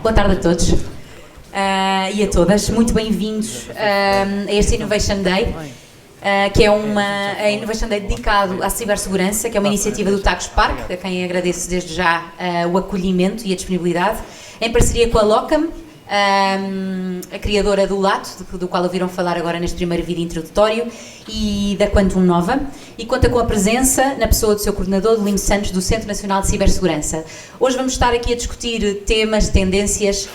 Boa tarde a todos e a todas. Muito bem-vindos a este Innovation Day, que é a Innovation Day dedicado à cibersegurança, que é uma iniciativa do Tagus Park, a quem agradeço desde já o acolhimento e a disponibilidade, em parceria com a Locam, a criadora do Lato, do qual ouviram falar agora neste primeiro vídeo introdutório, e da Quantum Nova, e conta com a presença, na pessoa do seu coordenador, Lino Santos, do Centro Nacional de Cibersegurança. Hoje vamos estar aqui a discutir temas, tendências,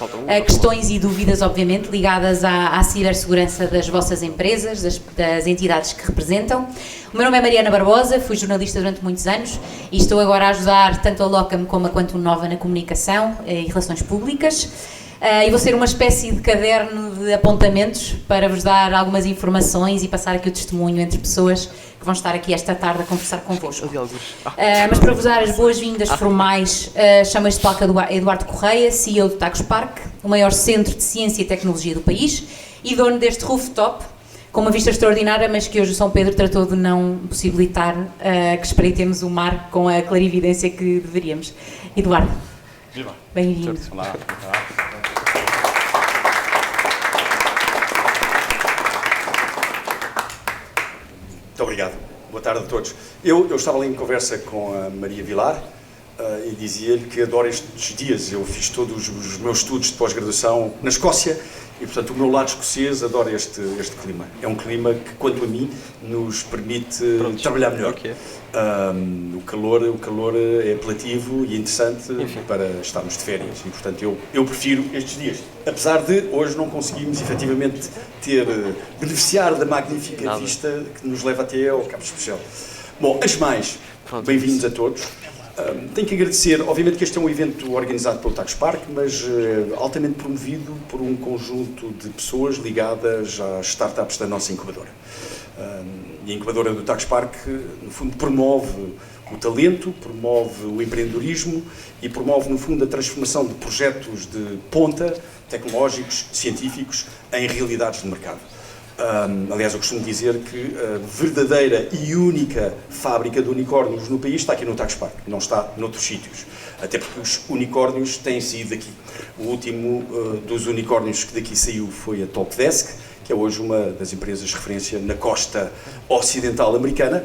questões e dúvidas, obviamente, ligadas à cibersegurança das vossas empresas, das entidades que representam. O meu nome é Mariana Barbosa, fui jornalista durante muitos anos e estou agora a ajudar tanto a Locam como a Quantum Nova na comunicação e relações públicas. E vou ser uma espécie de caderno de apontamentos para vos dar algumas informações e passar aqui o testemunho entre pessoas que vão estar aqui esta tarde a conversar convosco. Mas para vos dar as boas-vindas formais, chamo este palco Eduardo Correia, CEO do Tagus Park, o maior centro de ciência e tecnologia do país e dono deste rooftop, com uma vista extraordinária, mas que hoje o São Pedro tratou de não possibilitar que espreitemos o mar com a clarividência que deveríamos. Eduardo, bem-vindo. Olá. Muito obrigado. Boa tarde a todos. Eu estava ali em conversa com a Maria Vilar e dizia-lhe que adoro estes dias. Eu fiz todos os meus estudos de pós-graduação na Escócia e, portanto, o meu lado escocês adora este clima. É um clima que, quanto a mim, nos permite trabalhar melhor. Okay. O calor é apelativo e interessante para estarmos de férias e, portanto, eu prefiro estes dias. Apesar de hoje não conseguimos, efetivamente, beneficiar da magnífica vista que nos leva até ao Cabo Especial. Bom, antes de mais, bem-vindos a todos. Tenho que agradecer, obviamente que este é um evento organizado pelo Tagus Park, mas altamente promovido por um conjunto de pessoas ligadas às startups da nossa incubadora. E a incubadora do Tagus Park, no fundo, promove o talento, promove o empreendedorismo e promove, no fundo, a transformação de projetos de ponta, tecnológicos, científicos, em realidades de mercado. Aliás, eu costumo dizer que a verdadeira e única fábrica de unicórnios no país está aqui no Tagus Park, não está noutros sítios. Até porque os unicórnios têm saído daqui. O último dos unicórnios que daqui saiu foi a Talkdesk, que é hoje uma das empresas de referência na costa ocidental americana,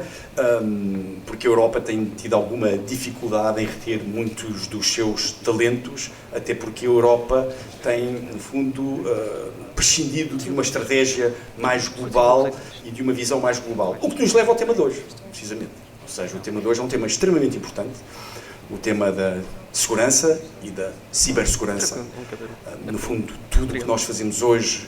porque a Europa tem tido alguma dificuldade em reter muitos dos seus talentos, até porque a Europa tem, no fundo, prescindido de uma estratégia mais global e de uma visão mais global. O que nos leva ao tema de hoje, precisamente. Ou seja, o tema de hoje é um tema extremamente importante, o tema da segurança e da cibersegurança. No fundo, tudo o que nós fazemos hoje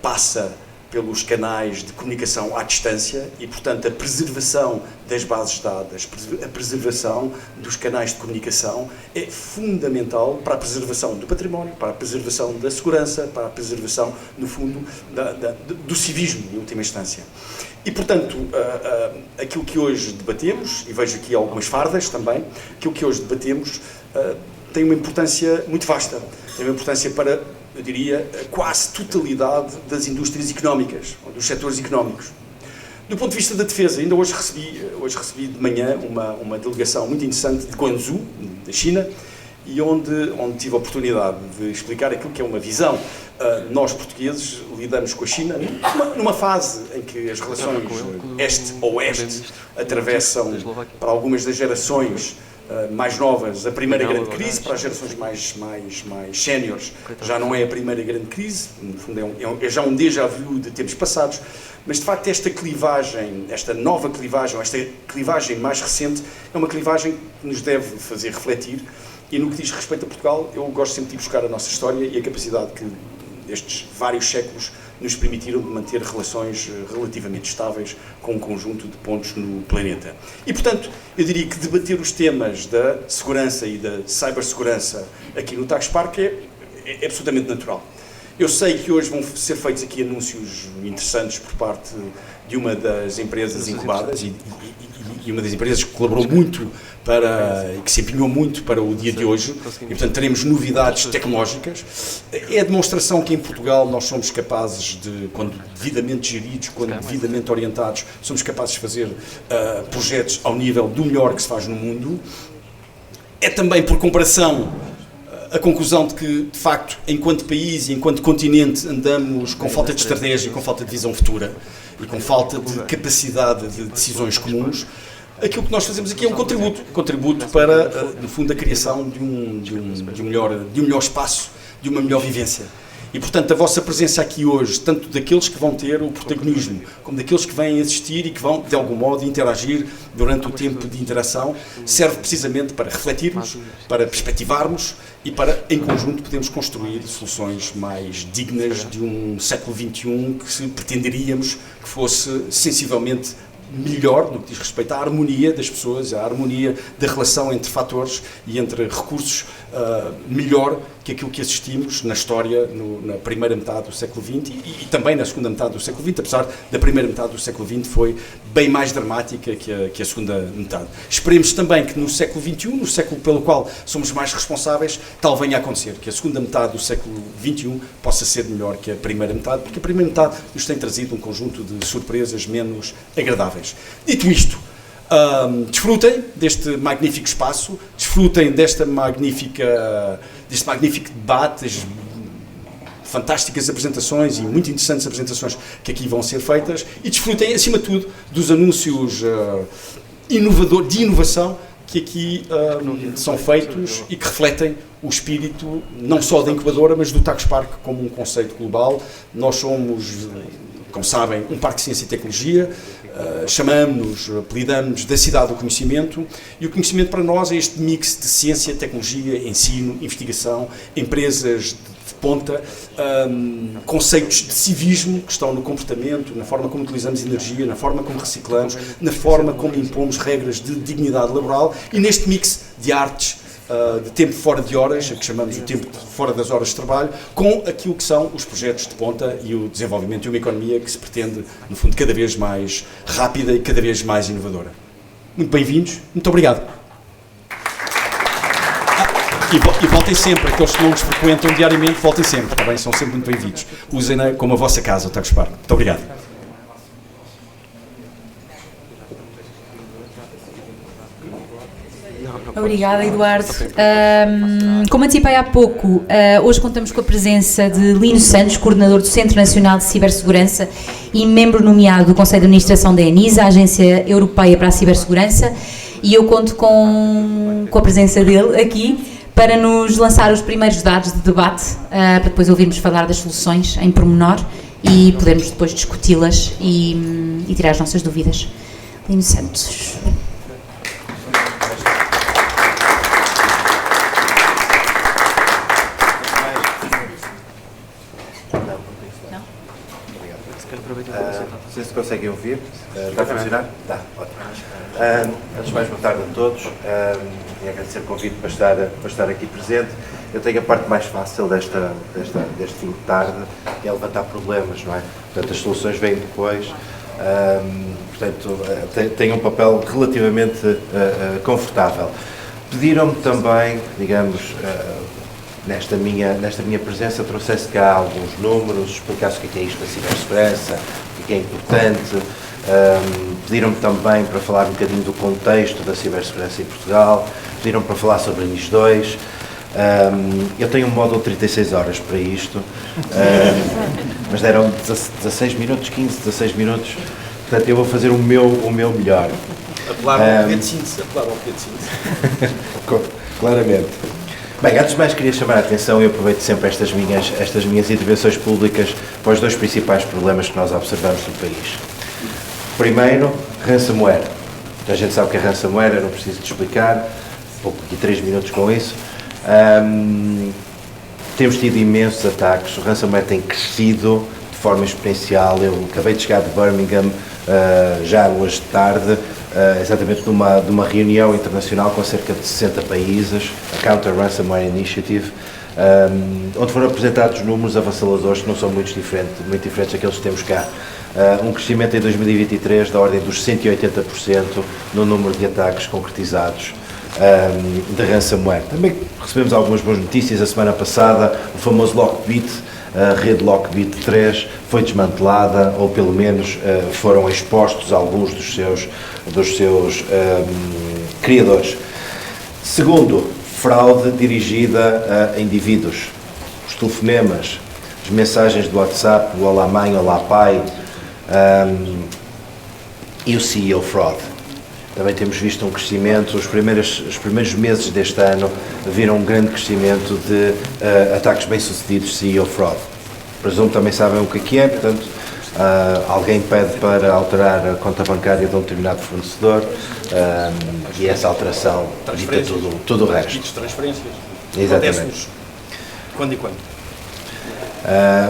passa pelos canais de comunicação à distância e, portanto, a preservação das bases de dados, a preservação dos canais de comunicação é fundamental para a preservação do património, para a preservação da segurança, para a preservação, no fundo, do civismo, em última instância. E, portanto, aquilo que hoje debatemos, e vejo aqui algumas fardas também, aquilo que hoje debatemos tem uma importância muito vasta, tem uma importância para, eu diria, a quase totalidade das indústrias económicas, ou dos setores económicos. Do ponto de vista da defesa, ainda hoje recebi de manhã uma delegação muito interessante de Guangzhou, da China, e onde tive a oportunidade de explicar aquilo que é uma visão. Nós, portugueses, lidamos com a China numa fase em que as relações este-oeste atravessam, para algumas das gerações mais novas, a primeira grande crise, para as gerações mais séniores já não é a primeira grande crise, no fundo é já um déjà vu de tempos passados, mas de facto esta clivagem, esta nova clivagem, esta clivagem mais recente, é uma clivagem que nos deve fazer refletir e no que diz respeito a Portugal, eu gosto sempre de buscar a nossa história e a capacidade que estes vários séculos nos permitiram de manter relações relativamente estáveis com um conjunto de pontos no planeta. E, portanto, eu diria que debater os temas da segurança e da cibersegurança aqui no Tagus Park é absolutamente natural. Eu sei que hoje vão ser feitos aqui anúncios interessantes por parte de uma das empresas incubadas e uma das empresas que colaborou muito e que se empenhou muito para o dia de hoje, e portanto teremos novidades tecnológicas. É a demonstração que em Portugal nós somos capazes de, quando devidamente geridos, quando devidamente orientados, somos capazes de fazer projetos ao nível do melhor que se faz no mundo. É também, por comparação, a conclusão de que, de facto, enquanto país e enquanto continente andamos com falta de estratégia, com falta de visão futura e com falta de capacidade de decisões comuns. Aquilo que nós fazemos aqui é um contributo para, no fundo, a criação de um melhor espaço, de uma melhor vivência. E, portanto, a vossa presença aqui hoje, tanto daqueles que vão ter o protagonismo, como daqueles que vêm assistir e que vão, de algum modo, interagir durante o tempo de interação, serve precisamente para refletirmos, para perspectivarmos e para, em conjunto, podermos construir soluções mais dignas de um século XXI que pretenderíamos que fosse sensivelmente melhor no que diz respeito à harmonia das pessoas, à harmonia da relação entre fatores e entre recursos, melhor que aquilo que assistimos na história na primeira metade do século XX e também na segunda metade do século XX, apesar da primeira metade do século XX foi bem mais dramática que a segunda metade. Esperemos também que no século XXI, no século pelo qual somos mais responsáveis, tal venha a acontecer, que a segunda metade do século XXI possa ser melhor que a primeira metade, porque a primeira metade nos tem trazido um conjunto de surpresas menos agradáveis. Dito isto, desfrutem deste magnífico espaço, desfrutem deste magnífico debate, das fantásticas apresentações e muito interessantes apresentações que aqui vão ser feitas e desfrutem, acima de tudo, dos anúncios de inovação que aqui são feitos e que refletem o espírito não só da incubadora, mas do Tagus Park como um conceito global. Nós somos, como sabem, um parque de ciência e tecnologia, chamamos-nos, apelidamos-nos da cidade do conhecimento, e o conhecimento para nós é este mix de ciência, tecnologia, ensino, investigação, empresas de ponta, conceitos de civismo que estão no comportamento, na forma como utilizamos energia, na forma como reciclamos, na forma como impomos regras de dignidade laboral e neste mix de artes, de tempo fora de horas, que chamamos o tempo fora das horas de trabalho, com aquilo que são os projetos de ponta e o desenvolvimento de uma economia que se pretende, no fundo, cada vez mais rápida e cada vez mais inovadora. Muito bem-vindos, muito obrigado. E voltem sempre, aqueles que não nos frequentam diariamente, voltem sempre, está bem? São sempre muito bem-vindos. Usem-na como a vossa casa, o Tagus Park. Muito obrigado. Obrigada, Eduardo. Como antecipei há pouco, hoje contamos com a presença de Lino Santos, coordenador do Centro Nacional de Cibersegurança e membro nomeado do Conselho de Administração da ENISA, a Agência Europeia para a Cibersegurança, e eu conto com a presença dele aqui para nos lançar os primeiros dados de debate, para depois ouvirmos falar das soluções em pormenor e podermos depois discuti-las e tirar as nossas dúvidas. Lino Santos. Não sei se conseguem ouvir. Está a funcionar? Está, ótimo. Antes de mais, boa tarde a todos. E agradecer o convite para estar aqui presente. Eu tenho a parte mais fácil deste fim de tarde, que é levantar problemas, não é? Portanto, as soluções vêm depois. Portanto, tenho um papel relativamente confortável. Pediram-me também, digamos, nesta minha presença, trouxesse cá alguns números, explicasse o que é isto da cibersegurança, o que é importante. Pediram-me também para falar um bocadinho do contexto da cibersegurança em Portugal, pediram-me para falar sobre a NIS2. Eu tenho um módulo de 36 horas para isto, mas deram 16 minutos, 15, 16 minutos, portanto eu vou fazer o meu melhor. Apelar ao objeto de síntese, Claramente. Bem, antes de mais queria chamar a atenção e aproveito sempre estas minhas intervenções públicas para os dois principais problemas que nós observamos no país. Primeiro, ransomware. A gente sabe que é ransomware, eu não preciso de explicar, pouco de 3 minutos com isso. Temos tido imensos ataques, o ransomware tem crescido de forma exponencial. Eu acabei de chegar de Birmingham já hoje de tarde, exatamente de uma reunião internacional com cerca de 60 países, a Counter Ransomware Initiative, onde foram apresentados números avassaladores que não são muito diferentes daqueles que temos cá. Um crescimento em 2023 da ordem dos 180% no número de ataques concretizados de ransomware. Também recebemos algumas boas notícias. A semana passada, o famoso Lockbit, a rede Lockbit 3, foi desmantelada, ou pelo menos foram expostos alguns dos seus criadores. Segundo, fraude dirigida a indivíduos, os telefonemas, as mensagens do WhatsApp, o Olá Mãe, Olá Pai, e o CEO Fraud. Também temos visto um crescimento, os primeiros meses deste ano viram um grande crescimento de ataques bem-sucedidos de CEO Fraud. Presumo também sabem o que é, portanto, alguém pede para alterar a conta bancária de um determinado fornecedor e essa alteração dita tudo o resto. Transferências. Exatamente. Quando e quando?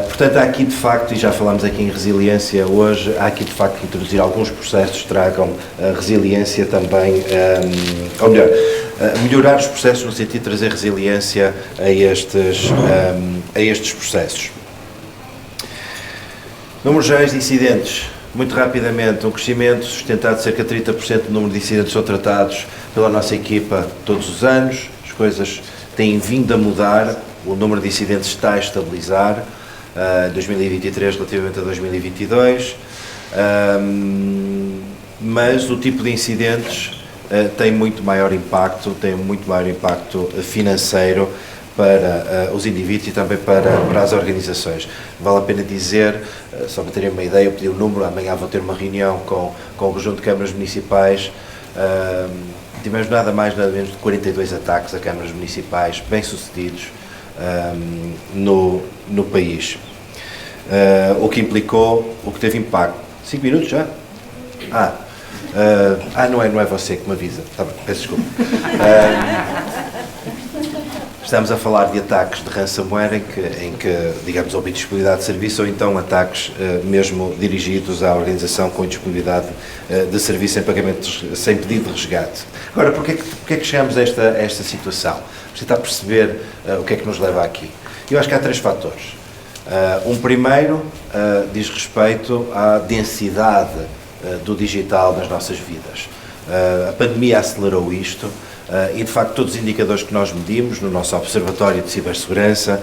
Portanto, há aqui de facto, e já falamos aqui em resiliência hoje, há aqui de facto que introduzir alguns processos que tragam resiliência também, ou melhor, melhorar os processos no sentido de trazer resiliência a estes processos. Números gerais de incidentes, muito rapidamente, um crescimento sustentado de cerca de 30% do número de incidentes são tratados pela nossa equipa todos os anos, as coisas têm vindo a mudar, o número de incidentes está a estabilizar, 2023 relativamente a 2022, mas o tipo de incidentes tem muito maior impacto financeiro para os indivíduos e também para as organizações. Vale a pena dizer, só para terem uma ideia, eu pedi o número, amanhã vou ter uma reunião com o conjunto de câmaras municipais, tivemos nada mais, nada menos de 42 ataques a câmaras municipais bem-sucedidos no país. O que implicou, o que teve impacto. 5 minutos já? Não é você que me avisa. Tá bem, peço desculpa. Estamos a falar de ataques de ransomware em que digamos, houve indisponibilidade de serviço ou então ataques mesmo dirigidos à organização com indisponibilidade de serviço em pagamentos, sem pedido de resgate. Agora, porquê que chegamos a esta situação? Você está a perceber o que é que nos leva aqui? Eu acho que há 3 fatores. Um primeiro diz respeito à densidade do digital nas nossas vidas. A pandemia acelerou isto. E, de facto, todos os indicadores que nós medimos no nosso Observatório de Cibersegurança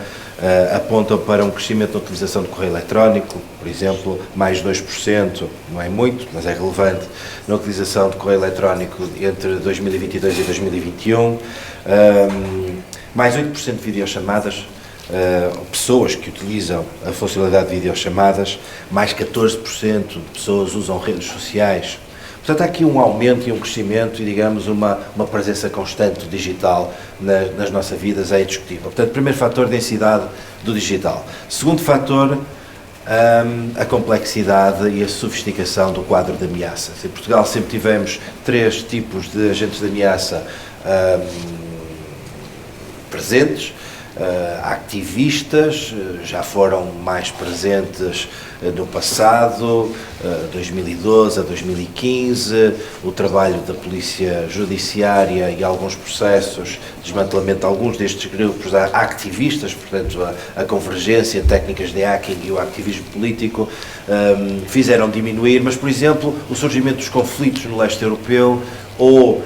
apontam para um crescimento da utilização de correio eletrónico, por exemplo, mais 2%, não é muito, mas é relevante, na utilização de correio eletrónico entre 2022 e 2021, mais 8% de videochamadas, pessoas que utilizam a funcionalidade de videochamadas, mais 14% de pessoas usam redes sociais. Portanto, há aqui um aumento e um crescimento e, digamos, uma presença constante do digital nas nossas vidas é indiscutível. Portanto, primeiro fator, densidade do digital. Segundo fator, a complexidade e a sofisticação do quadro de ameaças. Em Portugal sempre tivemos 3 tipos de agentes de ameaça presentes. Ativistas, já foram mais presentes no passado, 2012 a 2015, o trabalho da Polícia Judiciária e alguns processos, desmantelamento de alguns destes grupos ativistas, portanto a convergência, técnicas de hacking e o ativismo político fizeram diminuir, mas por exemplo o surgimento dos conflitos no leste europeu ou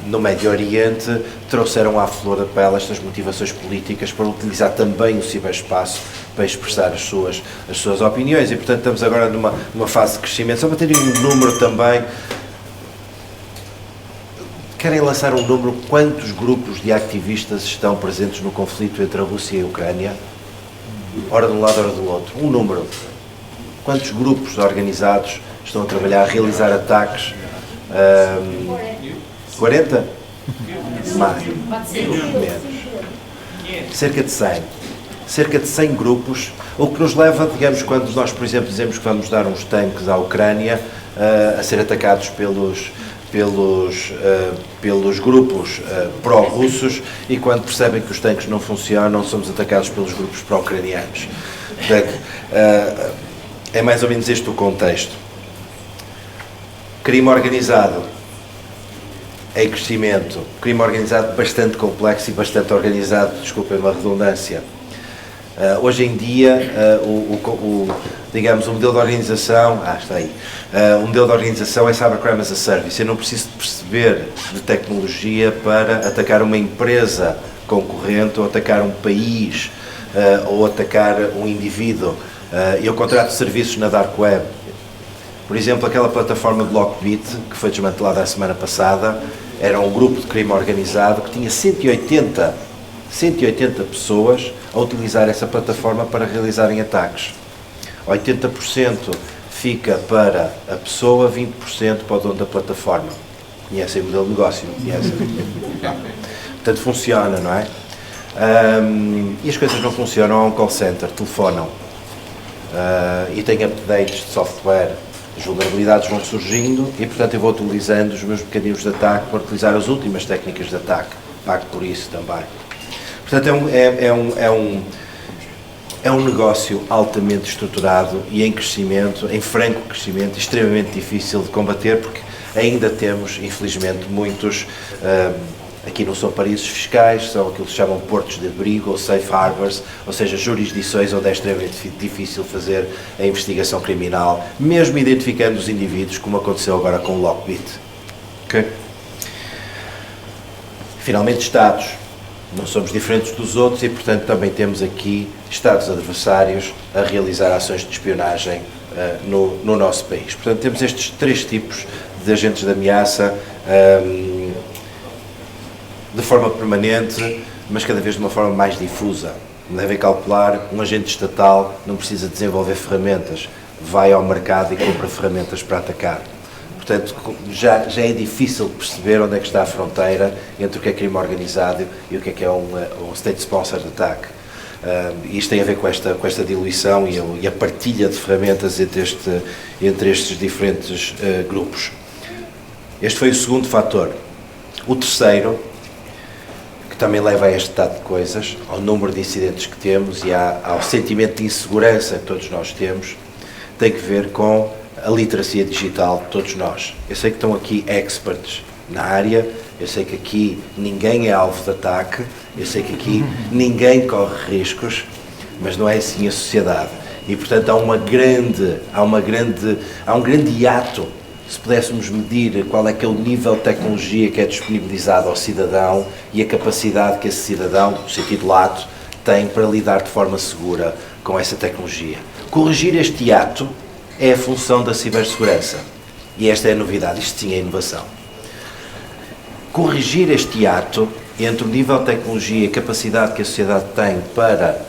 no Médio Oriente trouxeram à flor da pele estas motivações políticas para utilizar também o ciberespaço para expressar as suas opiniões e, portanto, estamos agora numa fase de crescimento. Só para terem um número também, querem lançar um número, quantos grupos de ativistas estão presentes no conflito entre a Rússia e a Ucrânia? Ora de um lado, ora do outro. Um número. Quantos grupos organizados estão a trabalhar, a realizar ataques? 40? Mais. Menos. Cerca de 100. Cerca de 100 grupos, o que nos leva, digamos, quando nós, por exemplo, dizemos que vamos dar uns tanques à Ucrânia a ser atacados pelos grupos pró-russos e quando percebem que os tanques não funcionam, somos atacados pelos grupos pró-ucranianos. Portanto, é mais ou menos este o contexto. Crime organizado em crescimento, crime organizado bastante complexo e bastante organizado, desculpem a redundância. Hoje em dia, digamos, o modelo de organização, está aí, o modelo de organização é Cybercrime as a Service. Eu não preciso perceber de tecnologia para atacar uma empresa concorrente ou atacar um país ou atacar um indivíduo. Eu contrato serviços na Dark Web. Por exemplo, aquela plataforma de Lockbit, que foi desmantelada a semana passada, era um grupo de crime organizado que tinha 180 pessoas a utilizar essa plataforma para realizarem ataques. 80% fica para a pessoa, 20% para o dono da plataforma. Conhecem o modelo de negócio? Não conhecem? Portanto, funciona, não é? E as coisas não funcionam, há um call center, telefonam. E tem updates de software. As vulnerabilidades vão surgindo e, portanto, eu vou utilizando os meus mecanismos de ataque para utilizar as últimas técnicas de ataque. Pago por isso também. Portanto, é um negócio altamente estruturado e em crescimento, em franco crescimento, extremamente difícil de combater, porque ainda temos, infelizmente, muitos, aqui não são paraísos fiscais, são aquilo que se chamam portos de abrigo ou safe harbors, ou seja, jurisdições onde é extremamente difícil fazer a investigação criminal, mesmo identificando os indivíduos, como aconteceu agora com o Lockbit. Okay? Finalmente, Estados. Não somos diferentes dos outros e, portanto, também temos aqui Estados adversários a realizar ações de espionagem no nosso país. Portanto, temos estes 3 tipos de agentes de ameaça de forma permanente, mas cada vez de uma forma mais difusa. Devem calcular, um agente estatal não precisa desenvolver ferramentas, vai ao mercado e compra ferramentas para atacar. Portanto, já é difícil perceber onde é que está a fronteira entre o que é crime organizado e o que é um state-sponsored attack. Isto tem a ver com esta diluição e a partilha de ferramentas entre estes diferentes grupos. Este foi o segundo fator. O terceiro, que também leva a este estado de coisas, ao número de incidentes que temos e ao sentimento de insegurança que todos nós temos, tem que ver com a literacia digital de todos nós. Eu sei que estão aqui experts na área, eu sei que aqui ninguém é alvo de ataque, eu sei que aqui ninguém corre riscos, mas não é assim a sociedade. E, portanto, há um grande hiato, se pudéssemos medir qual é que é o nível de tecnologia que é disponibilizado ao cidadão e a capacidade que esse cidadão, no sentido lato, tem para lidar de forma segura com essa tecnologia. Corrigir este hiato é a função da cibersegurança. E esta é a novidade, isto sim é inovação. Corrigir este hiato entre o nível de tecnologia e a capacidade que a sociedade tem para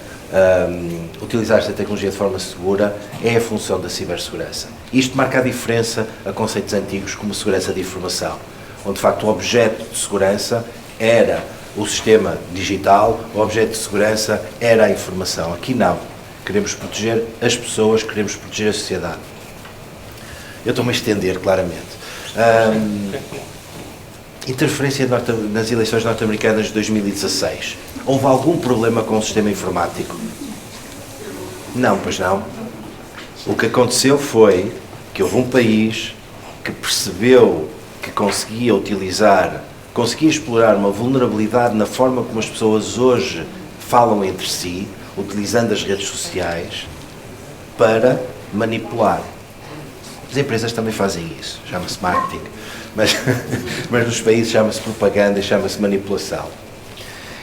utilizar esta tecnologia de forma segura é a função da cibersegurança. Isto marca a diferença a conceitos antigos como segurança de informação, onde de facto o objeto de segurança era o sistema digital, o objeto de segurança era a informação. Aqui não. Queremos proteger as pessoas, queremos proteger a sociedade. Eu estou-me a estender, claramente. Interferência nas eleições norte-americanas de 2016. Houve algum problema com o sistema informático? Não, pois não. O que aconteceu foi que houve um país que percebeu que conseguia explorar uma vulnerabilidade na forma como as pessoas hoje falam entre si, utilizando as redes sociais para manipular. As empresas também fazem isso, chama-se marketing, mas nos países chama-se propaganda e chama-se manipulação.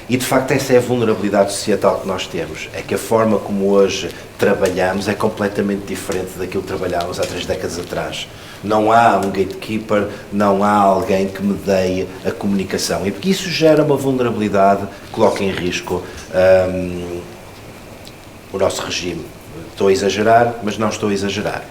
E de facto essa é a vulnerabilidade societal que nós temos, é que a forma como hoje trabalhamos é completamente diferente daquilo que trabalhávamos há 3 décadas atrás. Não há um gatekeeper, não há alguém que medeie a comunicação, e porque isso gera uma vulnerabilidade, coloca em risco o nosso regime. Estou a exagerar, mas não estou a exagerar.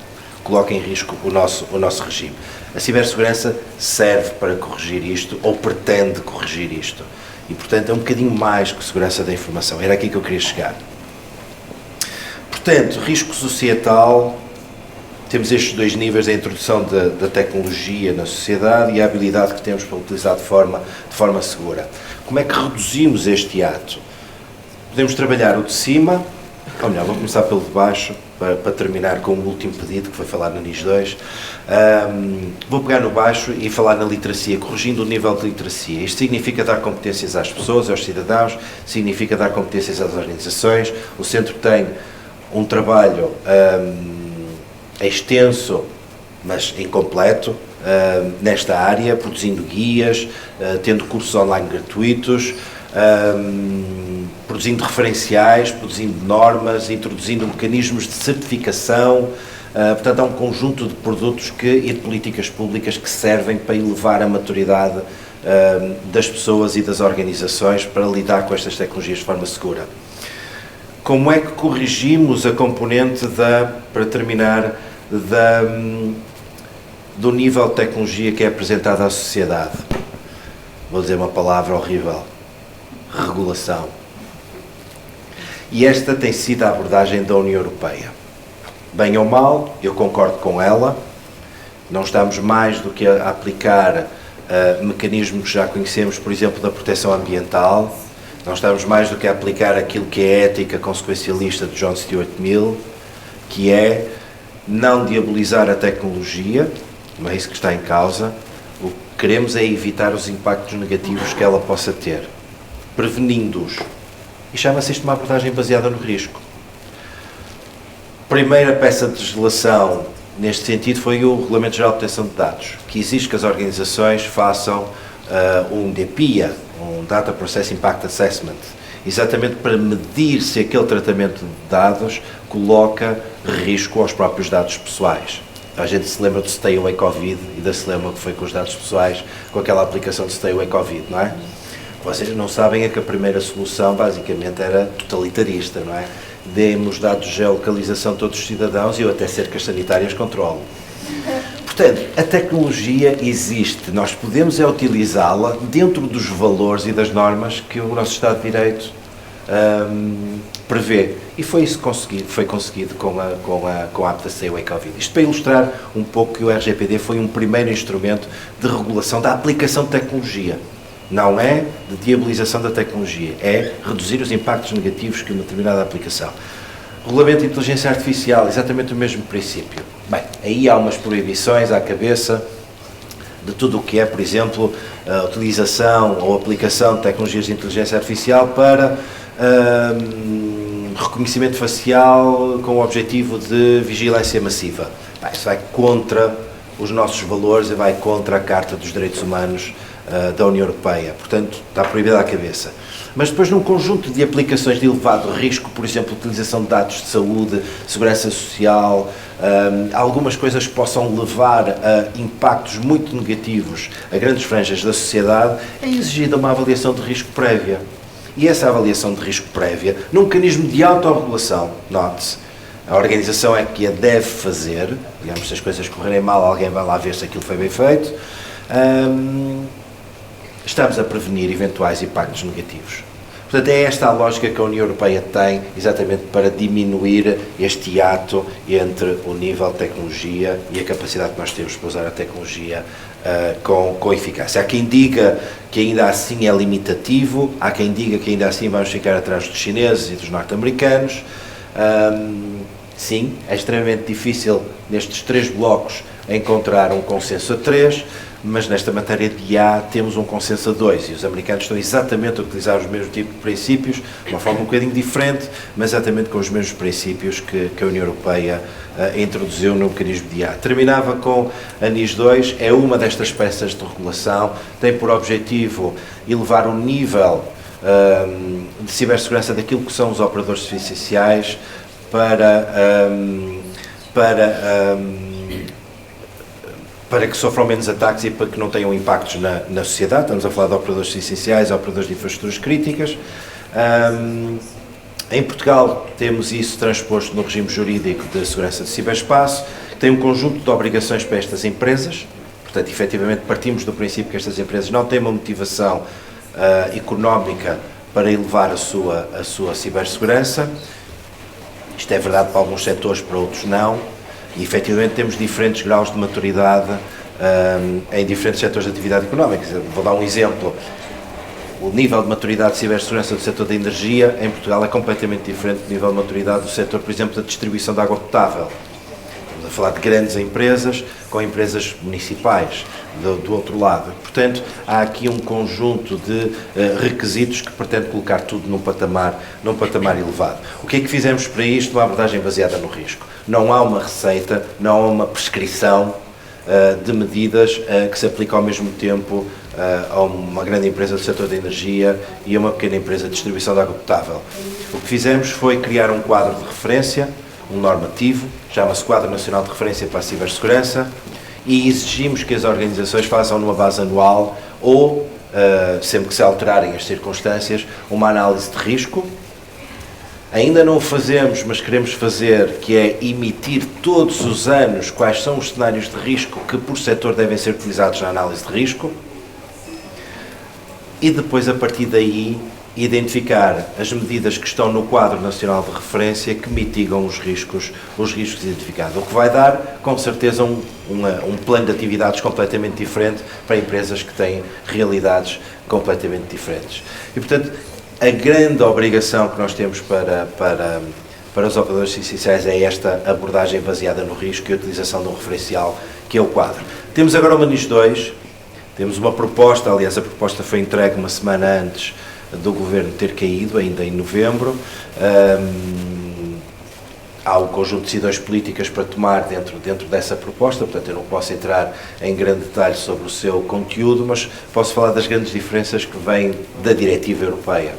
Coloca em risco o nosso regime. A cibersegurança serve para corrigir isto, ou pretende corrigir isto. E, portanto, é um bocadinho mais que segurança da informação. Era aqui que eu queria chegar. Portanto, risco societal, temos estes 2 níveis, a introdução da tecnologia na sociedade e a habilidade que temos para utilizar de forma segura. Como é que reduzimos este hiato? Podemos trabalhar o de cima, ou melhor, vou começar pelo de baixo, para terminar com o último pedido que foi falar no NIS 2. Vou pegar no baixo e falar na literacia, corrigindo o nível de literacia. Isto significa dar competências às pessoas, aos cidadãos, significa dar competências às organizações. O Centro tem um trabalho extenso, mas incompleto, nesta área, produzindo guias, tendo cursos online gratuitos, produzindo referenciais, produzindo normas, introduzindo mecanismos de certificação. Portanto, há um conjunto de produtos e de políticas públicas que servem para elevar a maturidade das pessoas e das organizações para lidar com estas tecnologias de forma segura. Como é que corrigimos a componente para terminar, do nível de tecnologia que é apresentado à sociedade? Vou dizer uma palavra horrível: regulação. E esta tem sido a abordagem da União Europeia. Bem ou mal, eu concordo com ela, não estamos mais do que a aplicar mecanismos que já conhecemos, por exemplo, da proteção ambiental, não estamos mais do que a aplicar aquilo que é a ética consequencialista de John Stuart Mill, que é não diabolizar a tecnologia, não é isso que está em causa. O que queremos é evitar os impactos negativos que ela possa ter, prevenindo-os. E chama-se isto uma abordagem baseada no risco. Primeira peça de legislação neste sentido foi o Regulamento Geral de Proteção de Dados, que exige que as organizações façam um DPIA, um Data Process Impact Assessment, exatamente para medir se aquele tratamento de dados coloca risco aos próprios dados pessoais. A gente se lembra do Stay Away Covid e ainda se lembra o que foi com os dados pessoais, com aquela aplicação de Stay Away Covid, não é? Vocês não sabem é que a primeira solução basicamente era totalitarista, não é? Dê-me os dados de geolocalização de todos os cidadãos e eu até cercas sanitárias controlo. Portanto, a tecnologia existe, nós podemos utilizá-la dentro dos valores e das normas que o nosso Estado de Direito prevê. E foi isso que foi conseguido com a app da Stay Away Covid. Isto para ilustrar um pouco que o RGPD foi um primeiro instrumento de regulação da aplicação de tecnologia. Não é de diabolização da tecnologia, é reduzir os impactos negativos que uma determinada aplicação. Regulamento de inteligência artificial, exatamente o mesmo princípio. Bem, aí há umas proibições à cabeça de tudo o que é, por exemplo, a utilização ou aplicação de tecnologias de inteligência artificial para reconhecimento facial com o objetivo de vigilância massiva. Bem, isso vai contra os nossos valores e vai contra a Carta dos Direitos Humanos da União Europeia, portanto está proibida à cabeça. Mas depois num conjunto de aplicações de elevado risco, por exemplo, utilização de dados de saúde, segurança social, algumas coisas que possam levar a impactos muito negativos a grandes franjas da sociedade, é exigida uma avaliação de risco prévia. E essa avaliação de risco prévia, num mecanismo de autorregulação, note-se, a organização é que a deve fazer, digamos, se as coisas correrem mal, alguém vai lá ver se aquilo foi bem feito, estamos a prevenir eventuais impactos negativos. Portanto, é esta a lógica que a União Europeia tem, exatamente para diminuir este hiato entre o nível de tecnologia e a capacidade que nós temos para usar a tecnologia com eficácia. Há quem diga que ainda assim é limitativo, há quem diga que ainda assim vamos ficar atrás dos chineses e dos norte-americanos. Sim, é extremamente difícil nestes 3 blocos encontrar um consenso a 3, mas nesta matéria de IA temos um consenso a 2 e os americanos estão exatamente a utilizar os mesmos tipos de princípios, de uma forma um bocadinho diferente, mas exatamente com os mesmos princípios que a União Europeia introduziu no mecanismo de IA. Terminava com a NIS 2, é uma destas peças de regulação, tem por objetivo elevar o nível de cibersegurança daquilo que são os operadores de serviços essenciais para que sofram menos ataques e para que não tenham impactos na sociedade. Estamos a falar de operadores essenciais, operadores de infraestruturas críticas. Em Portugal temos isso transposto no regime jurídico de segurança do ciberespaço, que tem um conjunto de obrigações para estas empresas. Portanto, efetivamente partimos do princípio que estas empresas não têm uma motivação económica para elevar a sua cibersegurança. Isto é verdade para alguns setores, para outros não. E, efetivamente, temos diferentes graus de maturidade em diferentes setores de atividade económica. Vou dar um exemplo. O nível de maturidade de cibersegurança do setor da energia em Portugal é completamente diferente do nível de maturidade do setor, por exemplo, da distribuição de água potável. Estamos a falar de grandes empresas com empresas municipais do outro lado. Portanto, há aqui um conjunto de requisitos que pretende colocar tudo num patamar elevado. O que é que fizemos para isto? Uma abordagem baseada no risco. Não há uma receita, não há uma prescrição de medidas que se aplicam ao mesmo tempo a uma grande empresa do setor da energia e a uma pequena empresa de distribuição de água potável. O que fizemos foi criar um quadro de referência, um normativo, chama-se Quadro Nacional de Referência para a Cibersegurança, e exigimos que as organizações façam numa base anual ou sempre que se alterarem as circunstâncias, uma análise de risco. Ainda não o fazemos, mas queremos fazer, que é emitir todos os anos quais são os cenários de risco que por setor devem ser utilizados na análise de risco. E depois, a partir daí, identificar as medidas que estão no quadro nacional de referência que mitigam os riscos identificados. O que vai dar, com certeza, um plano de atividades completamente diferente para empresas que têm realidades completamente diferentes. E, portanto, a grande obrigação que nós temos para os operadores essenciais é esta abordagem baseada no risco e a utilização de um referencial, que é o quadro. Temos agora uma NIS 2, temos uma proposta, aliás, a proposta foi entregue uma semana antes do Governo ter caído, ainda em novembro. Há um conjunto de decisões políticas para tomar dentro dessa proposta, portanto eu não posso entrar em grande detalhe sobre o seu conteúdo, mas posso falar das grandes diferenças que vêm da diretiva europeia.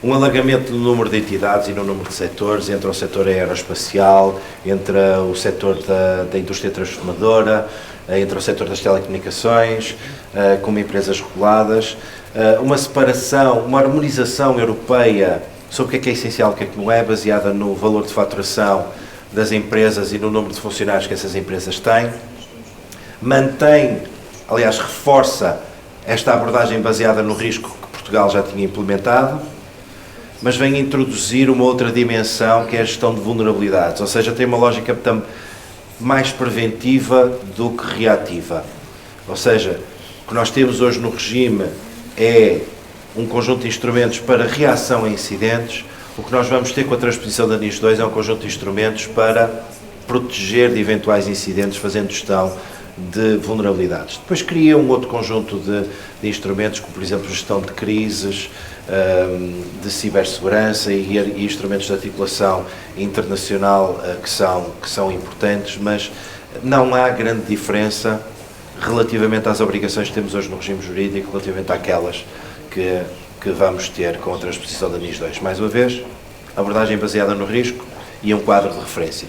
Um alargamento no número de entidades e no número de setores, entre o setor aeroespacial, entre o setor da indústria transformadora, entre o setor das telecomunicações, como empresas reguladas, uma separação, uma harmonização europeia sobre o que é essencial e o que é que não é, baseada no valor de faturação das empresas e no número de funcionários que essas empresas têm. Mantém, aliás, reforça esta abordagem baseada no risco que Portugal já tinha implementado, mas vem introduzir uma outra dimensão que é a gestão de vulnerabilidades, ou seja, tem uma lógica mais preventiva do que reativa. Ou seja, o que nós temos hoje no regime é um conjunto de instrumentos para reação a incidentes. O que nós vamos ter com a transposição da NIS 2 é um conjunto de instrumentos para proteger de eventuais incidentes, fazendo gestão de vulnerabilidades. Depois cria um outro conjunto de instrumentos, como por exemplo gestão de crises, de cibersegurança e instrumentos de articulação internacional que são importantes, mas não há grande diferença relativamente às obrigações que temos hoje no regime jurídico, relativamente àquelas que vamos ter com a transposição da NIS 2. Mais uma vez, abordagem baseada no risco e um quadro de referência.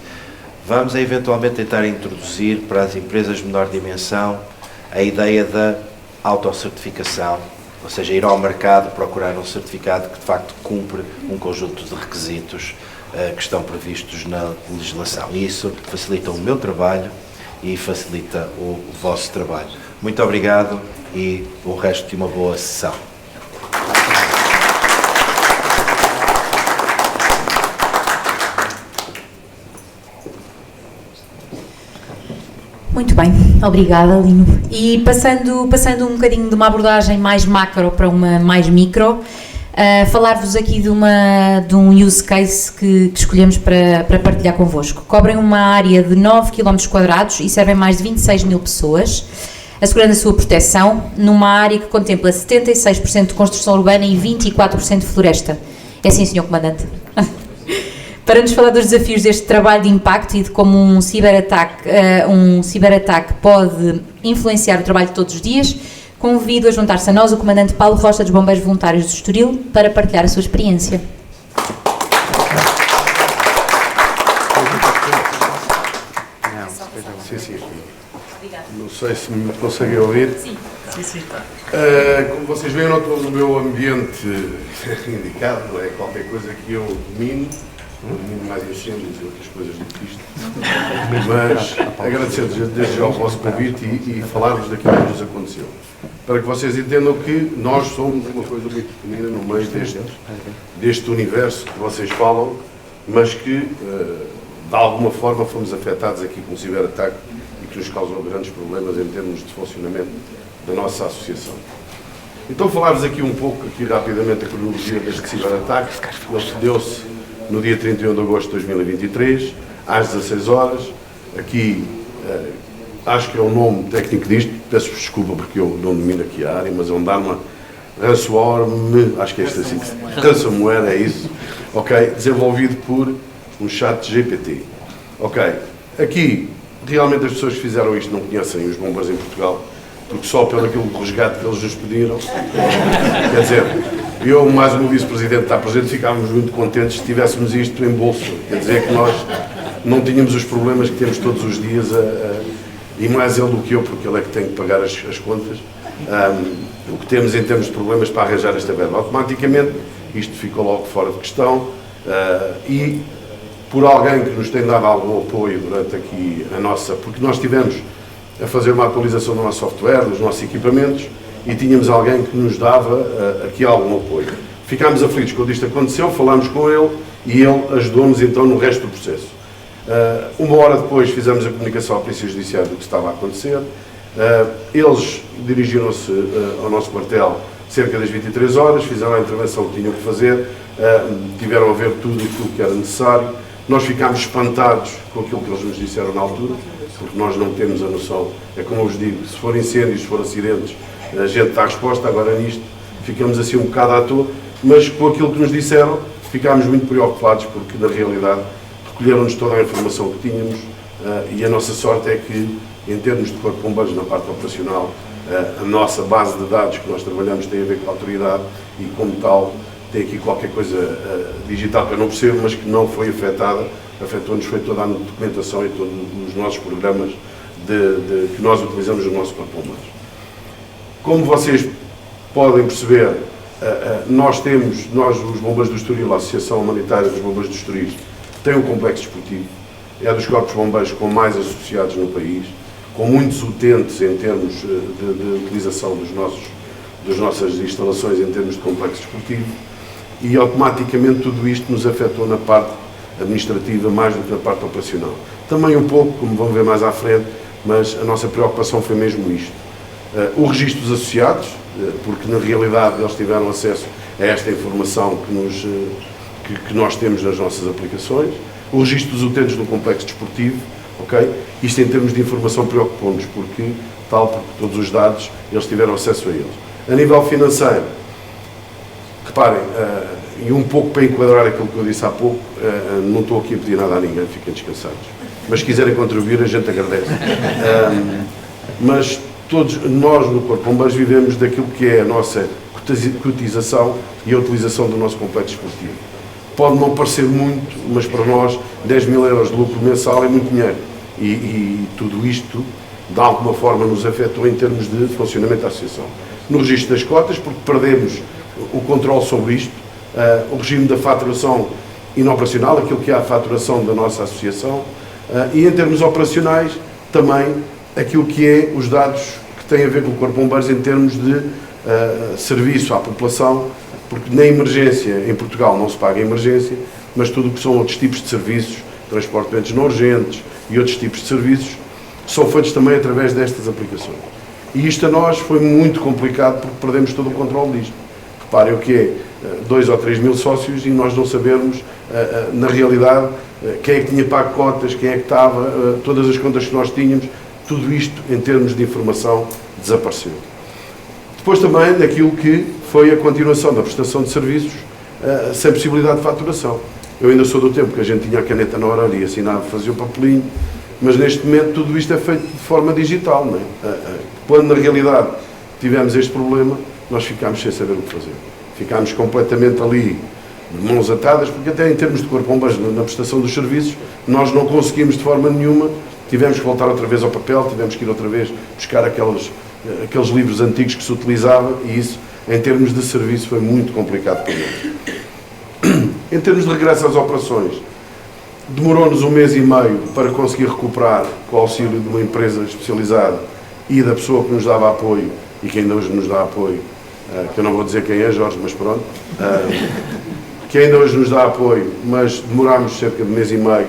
Vamos eventualmente tentar introduzir para as empresas de menor dimensão a ideia da autocertificação, ou seja, ir ao mercado procurar um certificado que de facto cumpre um conjunto de requisitos que estão previstos na legislação. E isso facilita o meu trabalho e facilita o vosso trabalho. Muito obrigado e o resto de uma boa sessão. Muito bem, obrigada, Lino. E passando um bocadinho de uma abordagem mais macro para uma mais micro, falar-vos aqui de um use case que escolhemos para partilhar convosco. Cobrem uma área de 9 km² e servem mais de 26 mil pessoas, assegurando a sua proteção numa área que contempla 76% de construção urbana e 24% de floresta. É assim, Sr. Comandante? Para nos falar dos desafios deste trabalho de impacto e de como um ciberataque pode influenciar o trabalho de todos os dias, convido a juntar-se a nós o Comandante Paulo Rocha dos Bombeiros Voluntários do Estoril para partilhar a sua experiência. Sim. Não sei se me conseguem ouvir. Sim. Como vocês veem, eu não estou no meu ambiente indicado, não é qualquer coisa que eu domino mais incêndios e outras coisas do que isto. Mas agradecer desde já o vosso convite e falar-vos daquilo que nos aconteceu. Para que vocês entendam que nós somos uma coisa muito pequenina no meio deste universo que vocês falam, mas que de alguma forma fomos afetados aqui com um ciberataque e que nos causam grandes problemas em termos de funcionamento da nossa associação. Então falar-vos aqui um pouco, aqui rapidamente, a cronologia deste ciberataque. Ele deu-se no dia 31 de agosto de 2023, às 16 horas. Aqui, acho que é o nome técnico disto, peço-vos desculpa porque eu não domino aqui a área, mas é um Dharma Ransomware, acho que é isto assim, Ransomware, é isso, ok, desenvolvido por um chat GPT. Ok, aqui, realmente as pessoas que fizeram isto não conhecem os bombeiros em Portugal, porque só pelo aquilo de resgate que eles nos pediram, quer dizer, eu, mais o meu vice-presidente está presente, ficávamos muito contentes se tivéssemos isto em bolso. Quer dizer que nós não tínhamos os problemas que temos todos os dias, e mais ele do que eu, porque ele é que tem que pagar as contas. o que temos em termos de problemas para arranjar esta verba. Automaticamente, isto ficou logo fora de questão e por alguém que nos tem dado algum apoio durante aqui a nossa... Porque nós estivemos a fazer uma atualização do nosso software, dos nossos equipamentos, e tínhamos alguém que nos dava aqui algum apoio. Ficámos aflitos quando isto aconteceu, falámos com ele e ele ajudou-nos então no resto do processo. Uma hora depois fizemos a comunicação ao Polícia Judiciária do que estava a acontecer. Eles dirigiram-se ao nosso quartel cerca das 23 horas, fizeram a intervenção que tinham que fazer, tiveram a ver tudo aquilo que era necessário. Nós ficámos espantados com aquilo que eles nos disseram na altura, porque nós não temos a noção. É como eu vos digo, se for incêndios, se for acidentes, a gente dá a resposta. Agora nisto ficamos assim um bocado à toa, mas com aquilo que nos disseram ficámos muito preocupados, porque na realidade recolheram-nos toda a informação que tínhamos e a nossa sorte é que, em termos de Corpo de Bombeiros, na parte operacional, a nossa base de dados que nós trabalhamos tem a ver com a autoridade e, como tal, tem aqui qualquer coisa digital que eu não percebo, mas que não foi afetada. Afetou-nos foi toda a documentação e todos os nossos programas que nós utilizamos no nosso Corpo de Bombeiros. Como vocês podem perceber, nós, os Bombeiros do Estoril, a Associação Humanitária dos Bombeiros do Estoril, tem um complexo desportivo. É dos corpos de bombeiros com mais associados no país, com muitos utentes em termos de utilização das nossas instalações em termos de complexo desportivo, e automaticamente tudo isto nos afetou na parte administrativa mais do que na parte operacional. Também um pouco, como vão ver mais à frente, mas a nossa preocupação foi mesmo isto. O registro dos associados, porque na realidade eles tiveram acesso a esta informação que nós temos nas nossas aplicações. O registro dos utentes do complexo desportivo, ok? Isto em termos de informação preocupa-nos, porque todos os dados, eles tiveram acesso a eles. A nível financeiro, reparem, e um pouco para enquadrar aquilo que eu disse há pouco, não estou aqui a pedir nada a ninguém, fiquem descansados. Mas se quiserem contribuir, a gente agradece. Mas todos nós no Corpo de Bombeiros vivemos daquilo que é a nossa cotização e a utilização do nosso complexo esportivo. Pode não parecer muito, mas para nós 10 mil euros de lucro mensal é muito dinheiro. E tudo isto, de alguma forma, nos afetou em termos de funcionamento da associação. No registro das cotas, porque perdemos o controle sobre isto, o regime da faturação inoperacional, aquilo que é a faturação da nossa associação, e em termos operacionais, também aquilo que é os dados que têm a ver com o Corpo de Bombeiros em termos de serviço à população, porque na emergência, em Portugal, não se paga emergência, mas tudo o que são outros tipos de serviços, transporte de doentes não urgentes e outros tipos de serviços, são feitos também através destas aplicações. E isto a nós foi muito complicado porque perdemos todo o controle disto. Reparem o que é 2 ou 3 mil sócios e nós não sabermos, na realidade, quem é que tinha pago cotas, quem é que estava, todas as contas que nós tínhamos, tudo isto, em termos de informação, desapareceu. Depois também daquilo que foi a continuação da prestação de serviços sem possibilidade de faturação. Eu ainda sou do tempo que a gente tinha a caneta na orelha e assinava, fazia o papelinho, mas neste momento tudo isto é feito de forma digital, não é? Quando na realidade tivemos este problema, nós ficámos sem saber o que fazer. Ficámos completamente ali de mãos atadas, porque até em termos de Corpo de Bombeiros, na prestação dos serviços, nós não conseguimos de forma nenhuma, tivemos que voltar outra vez ao papel, tivemos que ir outra vez buscar aqueles livros antigos que se utilizava e isso, em termos de serviço, foi muito complicado para nós. Em termos de regresso às operações, demorou-nos 1 mês e meio para conseguir recuperar com o auxílio de uma empresa especializada e da pessoa que nos dava apoio e que ainda hoje nos dá apoio, que eu não vou dizer quem é, Jorge, mas pronto, que ainda hoje nos dá apoio, mas demorámos cerca de 1 mês e meio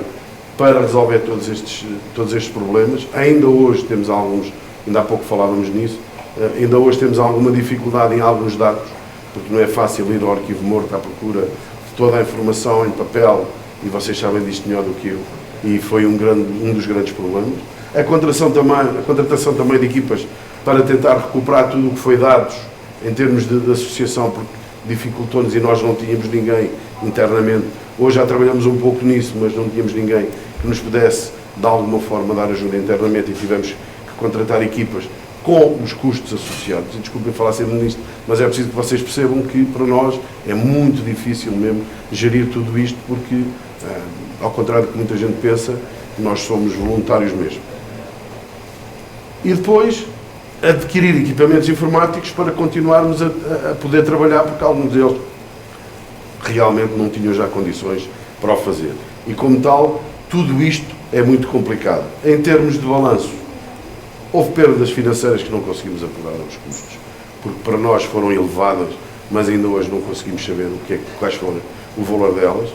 para resolver todos estes problemas. Ainda hoje temos alguns, ainda há pouco falávamos nisso, ainda hoje temos alguma dificuldade em alguns dados, porque não é fácil ir ao arquivo morto à procura de toda a informação em papel, e vocês sabem disto melhor do que eu, e foi um dos grandes problemas. A contratação também de equipas para tentar recuperar tudo o que foi dados em termos de associação, porque dificultou-nos e nós não tínhamos ninguém internamente. Hoje já trabalhamos um pouco nisso, mas não tínhamos ninguém que nos pudesse, de alguma forma, dar ajuda internamente e tivemos que contratar equipas com os custos associados. E desculpem falar sempre nisto, mas é preciso que vocês percebam que para nós é muito difícil mesmo gerir tudo isto, porque, ao contrário do que muita gente pensa, nós somos voluntários mesmo. E depois, adquirir equipamentos informáticos para continuarmos a poder trabalhar, porque alguns deles realmente não tinham já condições para o fazer. E como tal, tudo isto é muito complicado. Em termos de balanço, houve perdas financeiras que não conseguimos apurar os custos, porque para nós foram elevadas, mas ainda hoje não conseguimos saber quais foram o valor delas.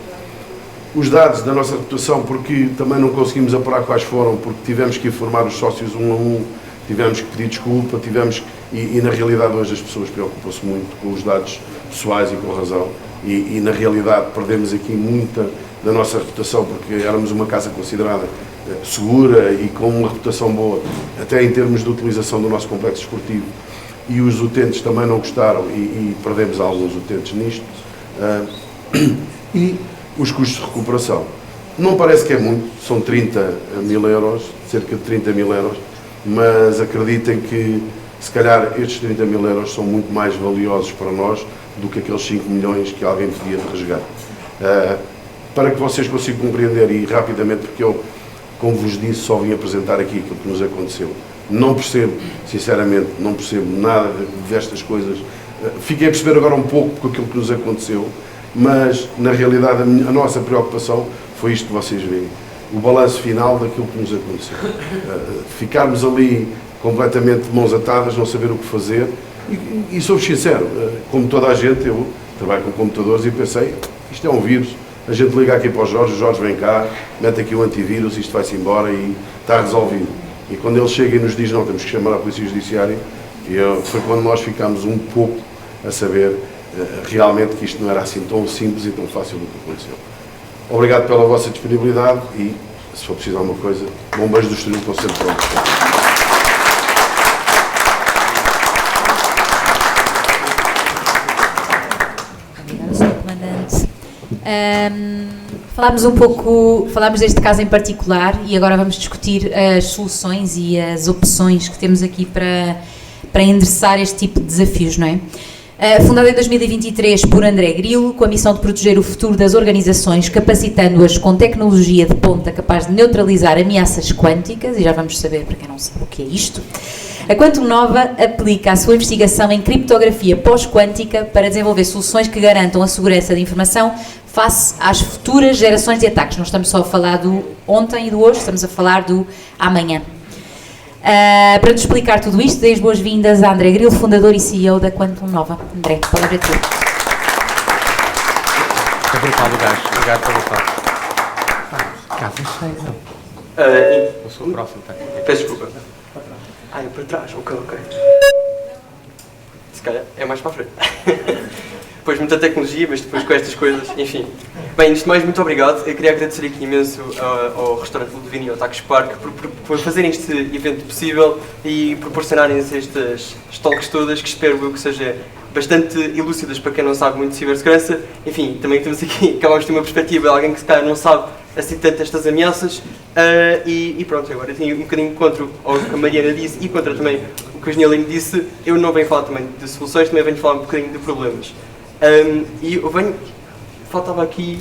Os dados da nossa reputação, porque também não conseguimos apurar quais foram, porque tivemos que informar os sócios um a um, tivemos que pedir desculpa, e na realidade hoje as pessoas preocupam-se muito com os dados pessoais e com razão, e na realidade perdemos aqui muita da nossa reputação, porque éramos uma casa considerada segura e com uma reputação boa, até em termos de utilização do nosso complexo esportivo, e os utentes também não gostaram e perdemos alguns utentes nisto. E os custos de recuperação. Não parece que é muito, são 30 mil euros, cerca de 30 mil euros, mas acreditem que se calhar estes 30 mil euros são muito mais valiosos para nós do que aqueles 5 milhões que alguém podia de resgate. Para que vocês consigam compreender, e rapidamente, porque eu, como vos disse, só vim apresentar aqui aquilo que nos aconteceu. Não percebo, sinceramente, não percebo nada destas coisas. Fiquei a perceber agora um pouco com aquilo que nos aconteceu, mas, na realidade, a nossa preocupação foi isto que vocês veem. O balanço final daquilo que nos aconteceu. Ficarmos ali completamente de mãos atadas, não saber o que fazer. E sou sincero, como toda a gente, eu trabalho com computadores e pensei, isto é um vírus. A gente liga aqui para o Jorge vem cá, mete aqui o antivírus, isto vai-se embora e está resolvido. E quando ele chega e nos diz, não, temos que chamar a Polícia Judiciária, foi quando nós ficámos um pouco a saber realmente que isto não era assim tão simples e tão fácil do que aconteceu. Obrigado pela vossa disponibilidade e, se for preciso alguma coisa, bom beijo do Estoril, estão sempre prontos. Obrigada, Sr. Comandante. Falámos deste caso em particular e agora vamos discutir as soluções e as opções que temos aqui para endereçar este tipo de desafios, não é? Fundado em 2023 por André Grilo, com a missão de proteger o futuro das organizações, capacitando-as com tecnologia de ponta capaz de neutralizar ameaças quânticas, e já vamos saber, para quem não sabe o que é isto, a Quantum Nova aplica a sua investigação em criptografia pós-quântica para desenvolver soluções que garantam a segurança da informação face às futuras gerações de ataques. Não estamos só a falar do ontem e do hoje, estamos a falar do amanhã. Para nos explicar tudo isto, dei as boas-vindas a André Grilo, fundador e CEO da Quantum Nova. André, palavra é tua. Obrigado pelo papo. Casa cheia. Eu sou o próximo, tá? Peço desculpa. É para trás, ok. Se calhar é mais para a frente. Depois muita tecnologia, mas depois com estas coisas, enfim. Bem, antes de mais, muito obrigado. Eu queria agradecer aqui imenso ao Restaurante Ludovino e ao Tax Park por fazerem este evento possível e proporcionarem-nos estas talks todas, que espero eu que seja bastante ilúcidas para quem não sabe muito de cibersegurança. Enfim, também temos aqui, acabamos de ter uma perspectiva de alguém que se calhar não sabe assim tanto estas ameaças. E pronto, agora tenho um bocadinho contra o que a Mariana disse e contra também o que a Janelina disse. Eu não venho falar também de soluções, também venho falar um bocadinho de problemas. E eu venho... Faltava aqui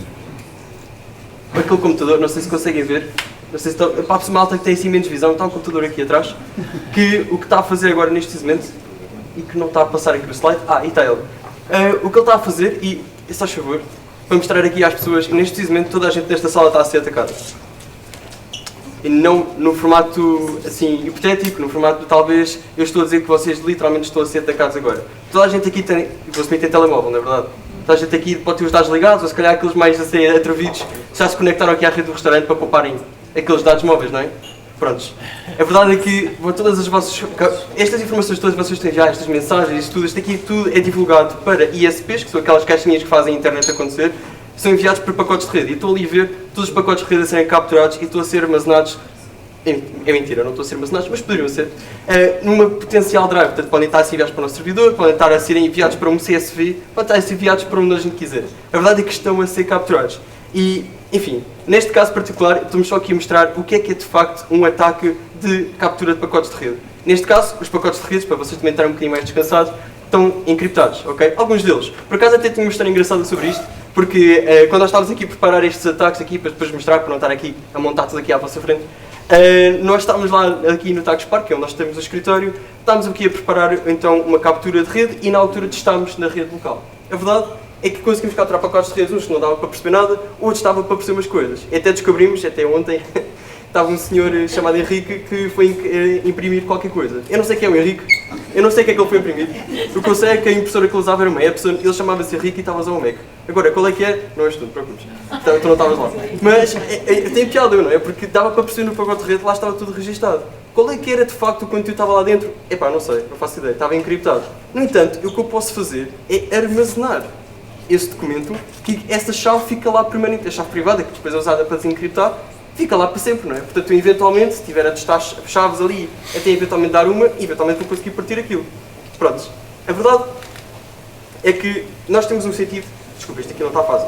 aquele computador, não sei se conseguem ver, não sei se está, para a pessoa malta que tem assim menos visão, está um computador aqui atrás, que o que está a fazer agora neste momento, e que não está a passar aqui no slide, e está ele. O que ele está a fazer, e se faz favor, para mostrar aqui às pessoas que neste momento toda a gente desta sala está a ser atacada. E não no formato assim hipotético, no formato de talvez eu estou a dizer que vocês literalmente estão a ser atacados agora. Toda a gente aqui tem, vocês tem telemóvel, não é verdade? Toda a gente aqui pode ter os dados ligados, ou se calhar aqueles mais assim atrevidos já se conectaram aqui à rede do restaurante para pouparem aqueles dados móveis, não é? Prontos. A verdade é que todas as vossas... Estas informações todas que vocês têm já, estas mensagens, isto tudo, isto aqui tudo é divulgado para ISPs, que são aquelas caixinhas que fazem a internet acontecer, são enviados por pacotes de rede. E estou ali a ver todos os pacotes de rede a serem capturados e estão a ser armazenados, é mentira, não estão a ser armazenados, mas poderiam ser, numa potencial drive. Portanto, podem estar a ser enviados para o nosso servidor, podem estar a ser enviados para um CSV, podem estar a ser enviados para onde a gente quiser. A verdade é que estão a ser capturados. E, enfim, neste caso particular, estamos só aqui a mostrar o que é de facto um ataque de captura de pacotes de rede. Neste caso, os pacotes de redes, para vocês também estarem um bocadinho mais descansados, estão encriptados, ok? Alguns deles. Por acaso até tenho uma história engraçada sobre isto, porque quando nós estávamos aqui a preparar estes ataques aqui, para depois mostrar, para não estar aqui a montar tudo aqui à vossa frente, Nós estávamos lá aqui no Tagus Park, onde nós temos o escritório, estávamos aqui a preparar então uma captura de rede e na altura testámos na rede local. A verdade é que conseguimos capturar pacotes de redes, uns que não davam para perceber nada, outros davam para perceber umas coisas. E até descobrimos, até ontem, estava um senhor chamado Henrique que foi imprimir qualquer coisa. Eu não sei quem é o Henrique, eu não sei o que é que ele foi imprimir. O que eu sei é que a impressora que ele usava era uma Epson, ele chamava-se Henrique e estava a usar um Mac. Agora, qual é que é? Não és tu, não te preocupes. Tu não estavas lá. Mas tem piada, não é? Porque dava para perceber no pacote de rede, lá estava tudo registado. Qual é que era de facto o conteúdo estava lá dentro? Epá, não sei, não faço ideia, estava encriptado. No entanto, o que eu posso fazer é armazenar esse documento, que essa chave fica lá permanente, a chave privada, que depois é usada para desencriptar, fica lá para sempre, não é? Portanto, eventualmente, se tiver a testar chaves ali, até eventualmente dar uma, eventualmente vou conseguir partir aquilo. Pronto. A verdade é que nós temos um sentido... Desculpa, isto aqui não está fácil.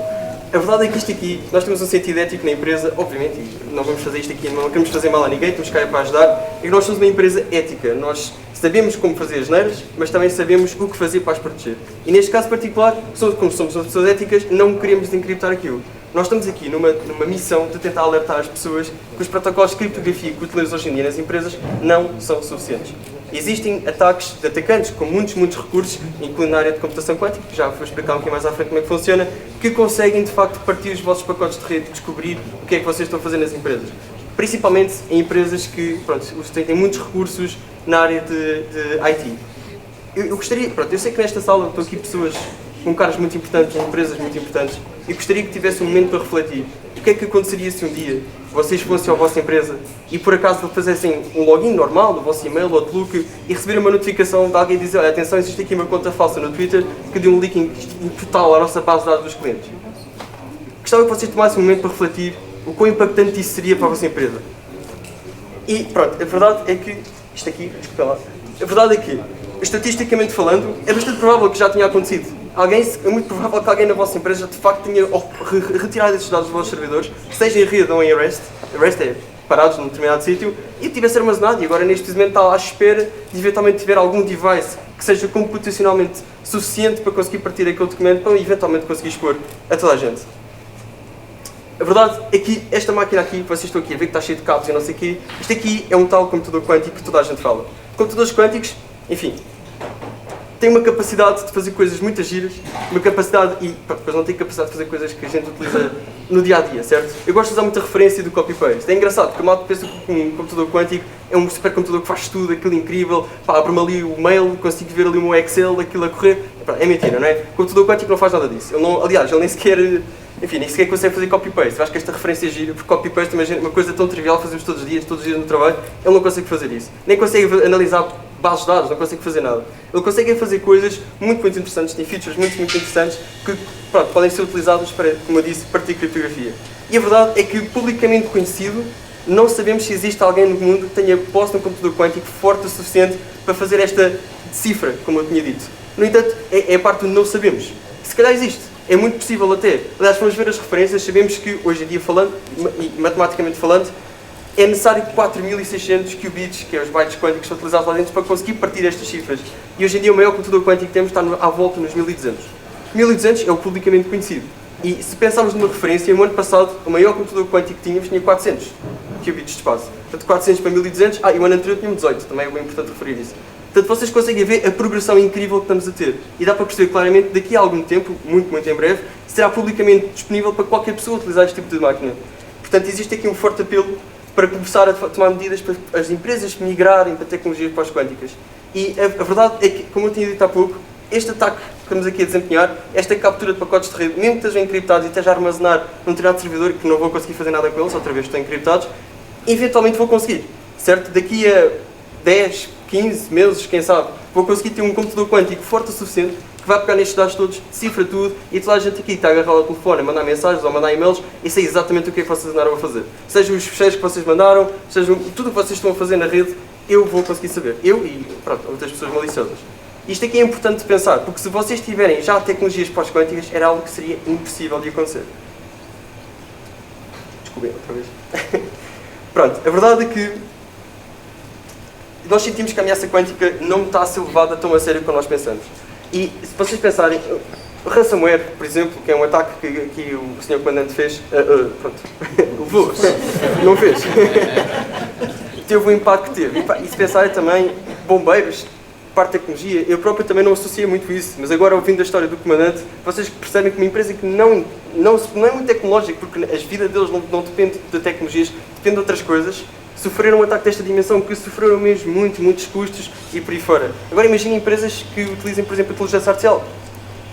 A verdade é que isto aqui, nós temos um sentido ético na empresa, obviamente, e não vamos fazer isto aqui, não queremos fazer mal a ninguém, estamos cá para ajudar, é que nós somos uma empresa ética. Nós sabemos como fazer as neiras, mas também sabemos o que fazer para as proteger. E neste caso particular, como somos pessoas éticas, não queremos desencriptar aquilo. Nós estamos aqui numa missão de tentar alertar as pessoas que os protocolos de criptografia que utilizam hoje em dia nas empresas não são suficientes. Existem ataques de atacantes com muitos recursos, incluindo na área de computação quântica, que já vou explicar um bocadinho mais à frente como é que funciona, que conseguem de facto partir os vossos pacotes de rede e descobrir o que é que vocês estão a fazer nas empresas. Principalmente em empresas que têm muitos recursos na área de IT. Eu gostaria, eu sei que nesta sala estão aqui pessoas com caras muito importantes, empresas muito importantes, e gostaria que tivesse um momento para refletir. O que é que aconteceria se um dia vocês fossem à vossa empresa e por acaso fizessem um login normal no vosso e-mail ou Outlook e receberem uma notificação de alguém dizer: olha, atenção, existe aqui uma conta falsa no Twitter que deu um leaking total à nossa base de dados dos clientes. Gostava que vocês tomassem um momento para refletir o quão impactante isso seria para a vossa empresa. E pronto, a verdade é que, isto aqui, desculpa lá, a verdade é que, estatisticamente falando, é bastante provável que já tenha acontecido. É muito provável que alguém na vossa empresa de facto tenha retirado esses dados dos vossos servidores, seja em rede ou em REST é parados num determinado sítio, e tivesse armazenado, e agora neste momento está à espera de eventualmente tiver algum device que seja computacionalmente suficiente para conseguir partir aquele documento para eventualmente conseguir expor a toda a gente. A verdade é que esta máquina aqui, vocês estão aqui a ver que está cheio de cabos e não sei o quê, isto aqui é um tal computador quântico que toda a gente fala. Computadores quânticos, enfim, tem uma capacidade de fazer coisas muito giras, uma capacidade, e depois não tem capacidade de fazer coisas que a gente utiliza no dia-a-dia, certo? Eu gosto de usar muita referência do copy-paste. É engraçado, porque a malta pensa que um computador quântico é um supercomputador que faz tudo, aquilo incrível, abre-me ali o mail, consigo ver ali o meu Excel, aquilo a correr. É mentira, não é? O computador quântico não faz nada disso. Aliás, ele nem sequer consegue fazer copy-paste. Eu acho que esta referência é gira, porque copy-paste é uma coisa tão trivial, fazemos todos os dias no trabalho, ele não consegue fazer isso. Nem consegue analisar bases de dados, não consegue fazer nada. Ele consegue fazer coisas muito interessantes, tem features muito interessantes que podem ser utilizados para, como eu disse, partir criptografia. E a verdade é que, publicamente conhecido, não sabemos se existe alguém no mundo que tenha posto um computador quântico forte o suficiente para fazer esta cifra, como eu tinha dito. No entanto, é a parte onde não sabemos. Se calhar existe. É muito possível até. Aliás, vamos ver as referências, sabemos que, hoje em dia falando, e matematicamente falando, é necessário 4.600 qubits, que é os bytes quânticos que são utilizados lá dentro, para conseguir partir estas cifras. E hoje em dia o maior computador quântico que temos está à volta nos 1.200. 1.200 é o publicamente conhecido. E se pensarmos numa referência, no ano passado, o maior computador quântico que tínhamos tinha 400 qubits de espaço. Portanto, 400 para 1.200, e o ano anterior tinha 18, também é bem importante referir isso. Portanto, vocês conseguem ver a progressão incrível que estamos a ter. E dá para perceber claramente, daqui a algum tempo, muito em breve, será publicamente disponível para qualquer pessoa utilizar este tipo de máquina. Portanto, existe aqui um forte apelo para começar a tomar medidas para as empresas migrarem para tecnologias pós-quânticas. E a verdade é que, como eu tinha dito há pouco, este ataque que estamos aqui a desempenhar, esta captura de pacotes de rede, mesmo que estejam encriptados e esteja a armazenar num determinado servidor, que não vou conseguir fazer nada com eles, outra vez estão encriptados, eventualmente vou conseguir, certo? Daqui a 10, 15 meses, quem sabe, vou conseguir ter um computador quântico forte o suficiente que vai pegar nestes dados todos, cifra tudo, e toda a gente aqui está a agarrar o telefone, a mandar mensagens ou a mandar e-mails, e sei exatamente o que é que vocês andaram a fazer. Sejam os fecheiros que vocês mandaram, sejam tudo o que vocês estão a fazer na rede, eu vou conseguir saber. Eu e, outras pessoas maliciosas. Isto aqui é importante de pensar, porque se vocês tiverem já tecnologias pós-quânticas, era algo que seria impossível de acontecer. Desculpem, outra vez. Pronto, a verdade é que nós sentimos que a ameaça quântica não está a ser levada tão a sério como nós pensamos. E se vocês pensarem, o ransomware, por exemplo, que é um ataque que o Sr. Comandante fez, levou, não fez. teve o impacto que teve. E se pensarem também, bombeiros, parte da tecnologia, eu próprio também não associa muito isso, mas agora ouvindo a história do comandante, vocês percebem que uma empresa que não é muito tecnológica, porque a vida deles não depende de tecnologias, depende de outras coisas, sofreram um ataque desta dimensão, que sofreram mesmo muitos custos e por aí fora. Agora imaginem empresas que utilizem, por exemplo, a inteligência artificial.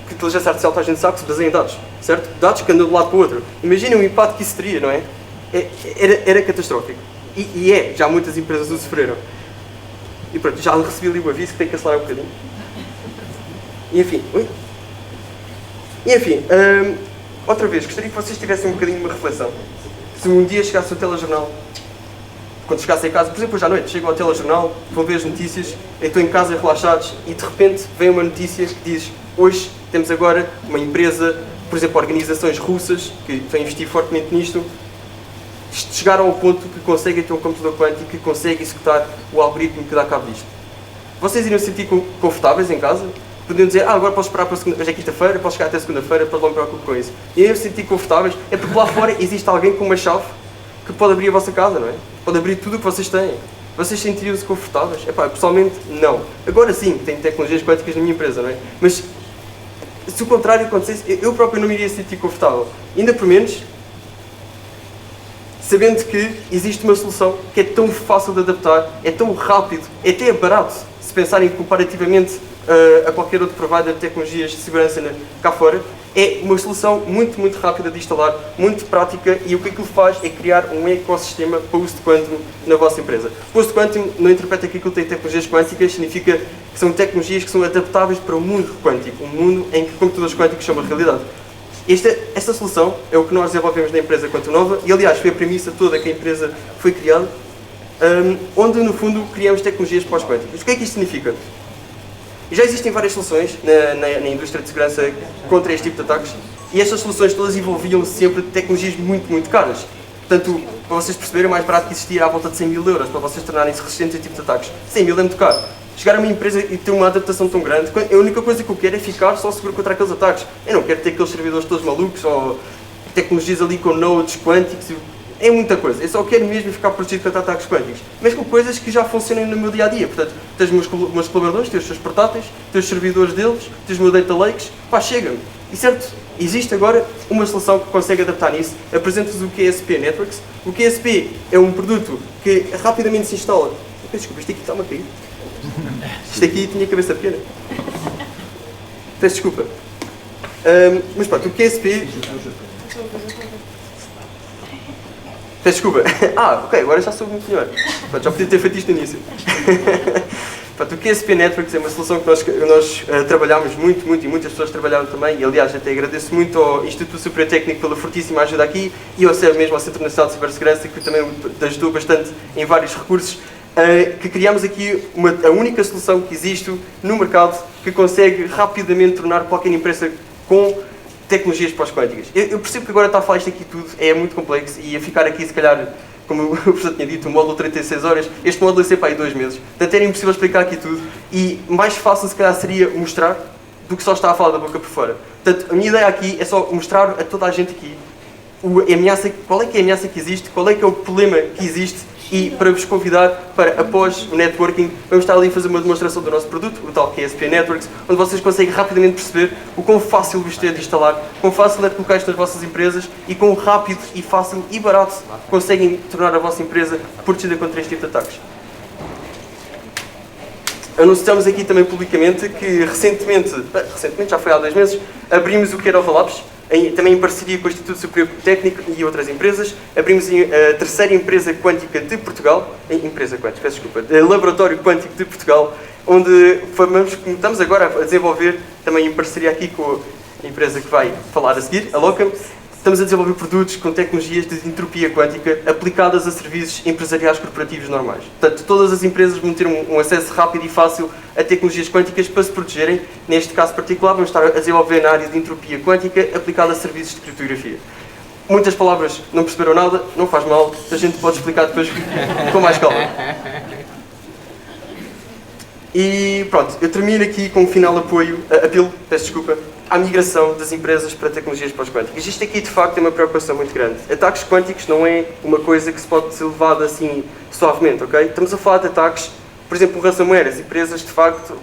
Que a inteligência artificial, a gente sabe que se baseia em dados, certo? Dados que andam de um lado para o outro. Imaginem o impacto que isso teria, não é? Era catastrófico. E já muitas empresas o sofreram. E pronto, já recebi ali o aviso que tem que acelerar um bocadinho. E enfim, outra vez, gostaria que vocês tivessem um bocadinho uma reflexão. Se um dia chegasse ao telejornal, quando chegassem a casa, por exemplo, hoje à noite, chegam ao telejornal, vão ver as notícias, estão em casa relaxados e de repente vem uma notícia que diz: hoje temos agora uma empresa, por exemplo, organizações russas que estão a investir fortemente nisto, chegaram ao ponto que conseguem ter um computador quântico que consegue executar o algoritmo que dá cabo disto. Vocês iriam se sentir confortáveis em casa? Podiam dizer: agora posso esperar para segunda, hoje é quinta-feira, posso chegar até segunda-feira, para não me preocupar com isso. E iriam se sentir confortáveis? É porque lá fora existe alguém com uma chave que pode abrir a vossa casa, não é? Pode abrir tudo o que vocês têm. Vocês sentiriam-se confortáveis? Pessoalmente, não. Agora sim, tenho tecnologias quânticas na minha empresa, não é? Mas se o contrário acontecesse, eu próprio não me iria sentir confortável. Ainda por menos, sabendo que existe uma solução que é tão fácil de adaptar, é tão rápido, é até barato, se pensarem comparativamente a qualquer outro provider de tecnologias de segurança cá fora, é uma solução muito rápida de instalar, muito prática, e o que aquilo faz é criar um ecossistema post-quantum na vossa empresa. Post-quantum não interpreta que aquilo tem tecnologias quânticas, significa que são tecnologias que são adaptáveis para o mundo quântico, um mundo em que computadores quânticos são uma realidade. Esta solução é o que nós desenvolvemos na empresa Quantum Nova, e aliás foi a premissa toda que a empresa foi criada, onde no fundo criamos tecnologias pós-quânticas. O que é que isto significa? Já existem várias soluções na indústria de segurança contra este tipo de ataques, e estas soluções todas envolviam sempre tecnologias muito caras. Portanto, para vocês perceberem, o mais barato que existia era à volta de 100 mil euros para vocês tornarem-se resistentes a este tipo de ataques. 100 mil é muito caro. Chegar a uma empresa e ter uma adaptação tão grande, a única coisa que eu quero é ficar só seguro contra aqueles ataques. Eu não quero ter aqueles servidores todos malucos ou tecnologias ali com nodes quânticos. É muita coisa. Eu só quero mesmo ficar protegido contra ataques quânticos. Mas com coisas que já funcionam no meu dia-a-dia. Portanto, tens os meus colaboradores, tens os seus portáteis, tens os servidores deles, tens os meus data lakes. Chega-me. E certo, existe agora uma solução que consegue adaptar nisso. Apresento-vos o QSP Networks. O QSP é um produto que rapidamente se instala. Desculpa, isto aqui está-me a cair. Isto aqui tinha a cabeça pequena. Peço desculpa. Mas pronto, o QSP... Peço desculpa. Ok, agora já soube muito melhor. Pronto, já podia ter feito isto no início. Pronto, o QSP Networks é uma solução que nós trabalhámos muito e muitas pessoas trabalharam também, e aliás até agradeço muito ao Instituto Superior Técnico pela fortíssima ajuda aqui, e ao CEB mesmo, ao Centro Nacional de Cibersegurança, que também ajudou bastante em vários recursos, que criámos aqui a única solução que existe no mercado que consegue rapidamente tornar qualquer empresa com tecnologias pós-quânticas. Eu percebo que agora está a falar isto aqui tudo, é muito complexo, e a ficar aqui se calhar, como o professor tinha dito, um módulo de 36 horas, este módulo ia ser para aí 2 meses. Portanto, era impossível explicar aqui tudo, e mais fácil se calhar seria mostrar do que só estar a falar da boca por fora. Portanto, a minha ideia aqui é só mostrar a toda a gente aqui qual é que é a ameaça que existe, qual é que é o problema que existe, e para vos convidar para, após o networking, vamos estar ali a fazer uma demonstração do nosso produto, o tal QSP Networks, onde vocês conseguem rapidamente perceber o quão fácil vos é de instalar, quão fácil é de colocar isto nas vossas empresas e quão rápido e fácil e barato conseguem tornar a vossa empresa protegida contra este tipo de ataques. Anunciamos aqui também publicamente que recentemente, já foi há 2 meses, abrimos o Kerova Labs, também em parceria com o Instituto Superior Técnico e outras empresas. Abrimos a terceira empresa quântica de Portugal, Laboratório Quântico de Portugal, onde estamos agora a desenvolver, também em parceria aqui com a empresa que vai falar a seguir, a Locam, estamos a desenvolver produtos com tecnologias de entropia quântica aplicadas a serviços empresariais corporativos normais. Portanto, todas as empresas vão ter um acesso rápido e fácil a tecnologias quânticas para se protegerem. Neste caso particular, vamos estar a desenvolver na área de entropia quântica aplicada a serviços de criptografia. Muitas palavras não perceberam nada, não faz mal, a gente pode explicar depois com mais calma. E pronto, eu termino aqui com um final apelo, peço desculpa, à migração das empresas para tecnologias pós-quânticas. Isto aqui, de facto, é uma preocupação muito grande. Ataques quânticos não é uma coisa que se pode ser levada assim suavemente, ok? Estamos a falar de ataques, por exemplo, ransomware. As empresas, de facto,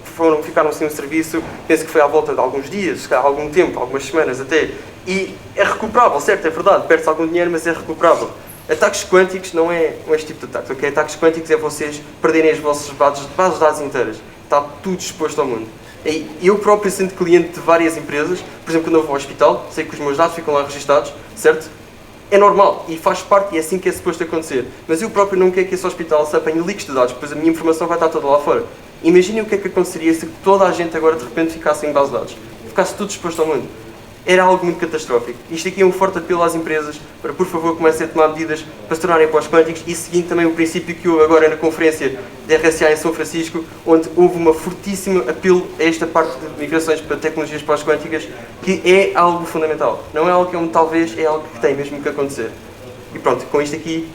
ficaram sem um serviço, penso que foi à volta de alguns dias, algum tempo, algumas semanas até, e é recuperável, certo? É verdade, perde-se algum dinheiro, mas é recuperável. Ataques quânticos não é este tipo de ataques, ok? Ataques quânticos é vocês perderem as vossas bases de dados inteiras. Está tudo exposto ao mundo. E eu próprio, sendo cliente de várias empresas, por exemplo, quando eu vou ao hospital, sei que os meus dados ficam lá registados, certo? É normal e faz parte e é assim que é suposto acontecer. Mas eu próprio não quero que esse hospital se apanhe leaks de dados, pois a minha informação vai estar toda lá fora. Imaginem o que é que aconteceria se toda a gente agora de repente ficasse em base de dados. Ficasse tudo exposto ao mundo. Era algo muito catastrófico. Isto aqui é um forte apelo às empresas para, por favor, comecem a tomar medidas para se tornarem pós-quânticos e seguindo também o princípio que houve agora na conferência da RSA em São Francisco, onde houve uma fortíssimo apelo a esta parte de migrações para tecnologias pós-quânticas, que é algo fundamental. Não é algo que é um talvez, é algo que tem mesmo que acontecer. E pronto, com isto aqui,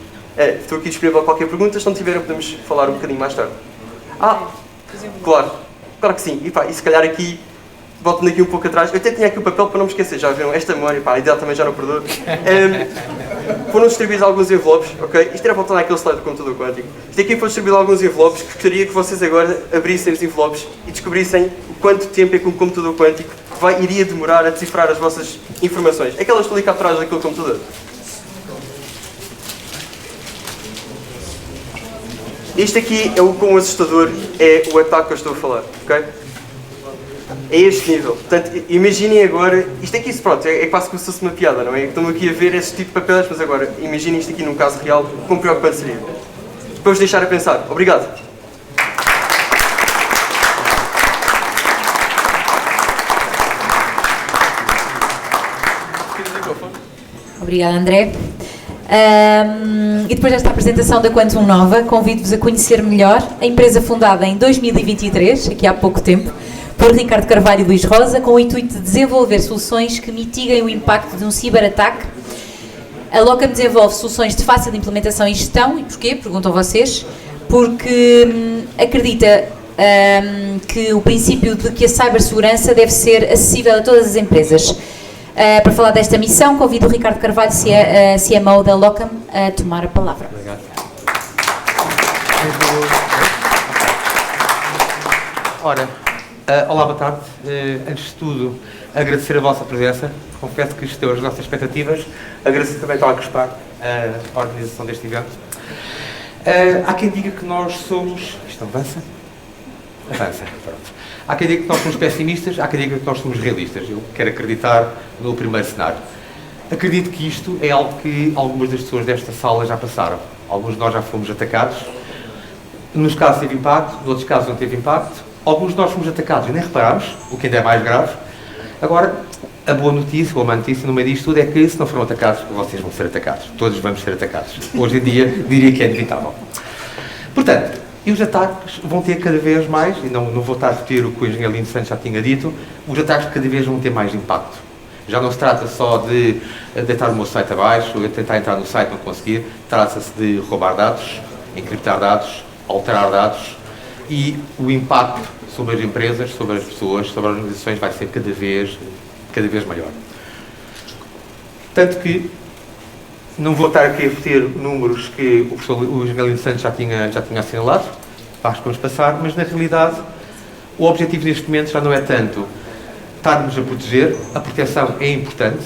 estou aqui disponível a qualquer pergunta. Se não tiverem, podemos falar um bocadinho mais tarde. Claro que sim. E se calhar aqui, voltando aqui um pouco atrás, eu até tinha aqui o papel para não me esquecer, já viram? Esta memória, a ideia também já não perdoa. Foram distribuídos alguns envelopes, ok? Isto era voltando àquele slide do computador quântico. Isto aqui foi distribuído alguns envelopes, que gostaria que vocês agora abrissem os envelopes e descobrissem o quanto tempo é que um computador quântico iria demorar a decifrar as vossas informações. É que elas estão ali cá atrás daquele computador. Isto aqui é o quão assustador é o ataque que eu estou a falar, ok? É este nível. Portanto, imaginem agora, isto aqui, pronto, é quase como se fosse uma piada, não é? Estão aqui a ver este tipo de papéis, mas agora, imaginem isto aqui num caso real, quão preocupante seria. Depois de deixar a pensar. Obrigado. Obrigada, André. E depois desta apresentação da Quantum Nova, convido-vos a conhecer melhor a empresa fundada em 2023, aqui há pouco tempo, por Ricardo Carvalho e Luís Rosa, com o intuito de desenvolver soluções que mitiguem o impacto de um ciberataque. A Locam desenvolve soluções de fácil implementação e gestão. E porquê? Perguntam vocês. Porque acredita que o princípio de que a cibersegurança deve ser acessível a todas as empresas. Para falar desta missão, convido o Ricardo Carvalho, CMO da Locam, a tomar a palavra. Obrigado. Ora, olá, boa tarde. Antes de tudo, agradecer a vossa presença. Confesso que esteu as nossas expectativas. Agradecer também ao Acrespark a organização deste evento. Há quem diga que nós somos... Isto avança? Avança, pronto. Há quem diga que nós somos pessimistas, há quem diga que nós somos realistas. Eu quero acreditar no primeiro cenário. Acredito que isto é algo que algumas das pessoas desta sala já passaram. Alguns de nós já fomos atacados. Nos casos teve impacto, noutros casos não teve impacto. Alguns de nós fomos atacados e nem reparámos, o que ainda é mais grave. Agora, a boa notícia, ou a má notícia no meio disto tudo é que se não foram atacados, vocês vão ser atacados. Todos vamos ser atacados. Hoje em dia, diria que é inevitável. Portanto, e os ataques vão ter cada vez mais, e não vou estar a repetir o que o engenheiro Lino Santos já tinha dito, os ataques cada vez vão ter mais impacto. Já não se trata só de deitar o meu site abaixo, ou tentar entrar no site e não conseguir, trata-se de roubar dados, encriptar dados, alterar dados, e o impacto sobre as empresas, sobre as pessoas, sobre as organizações vai ser cada vez maior. Tanto que, não vou estar aqui a repetir números que o professor Lino Santos já tinha assinalado, para que vamos passar, mas na realidade o objetivo neste momento já não é tanto estarmos a proteger, a proteção é importante,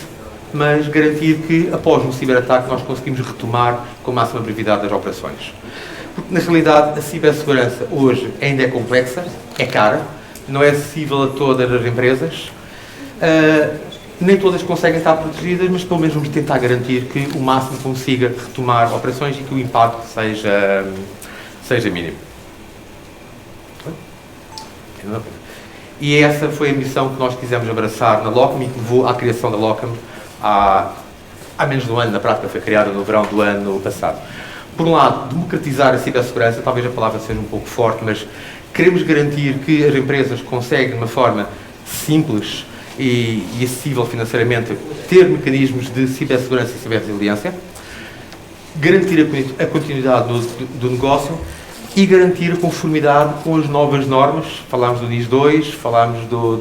mas garantir que após um ciberataque nós conseguimos retomar com a máxima brevidade das operações. Porque na realidade a cibersegurança hoje ainda é complexa, é cara, não é acessível a todas as empresas, nem todas conseguem estar protegidas, mas pelo menos vamos tentar garantir que o máximo consiga retomar operações e que o impacto seja mínimo. E essa foi a missão que nós quisemos abraçar na Locam e que levou à criação da Locam há menos de um ano, na prática foi criada no verão do ano passado. Por um lado, democratizar a cibersegurança, talvez a palavra seja um pouco forte, mas queremos garantir que as empresas conseguem, de uma forma simples e acessível financeiramente, ter mecanismos de cibersegurança e ciberresiliência, garantir a continuidade do negócio e garantir a conformidade com as novas normas. Falámos do NIS 2, falámos do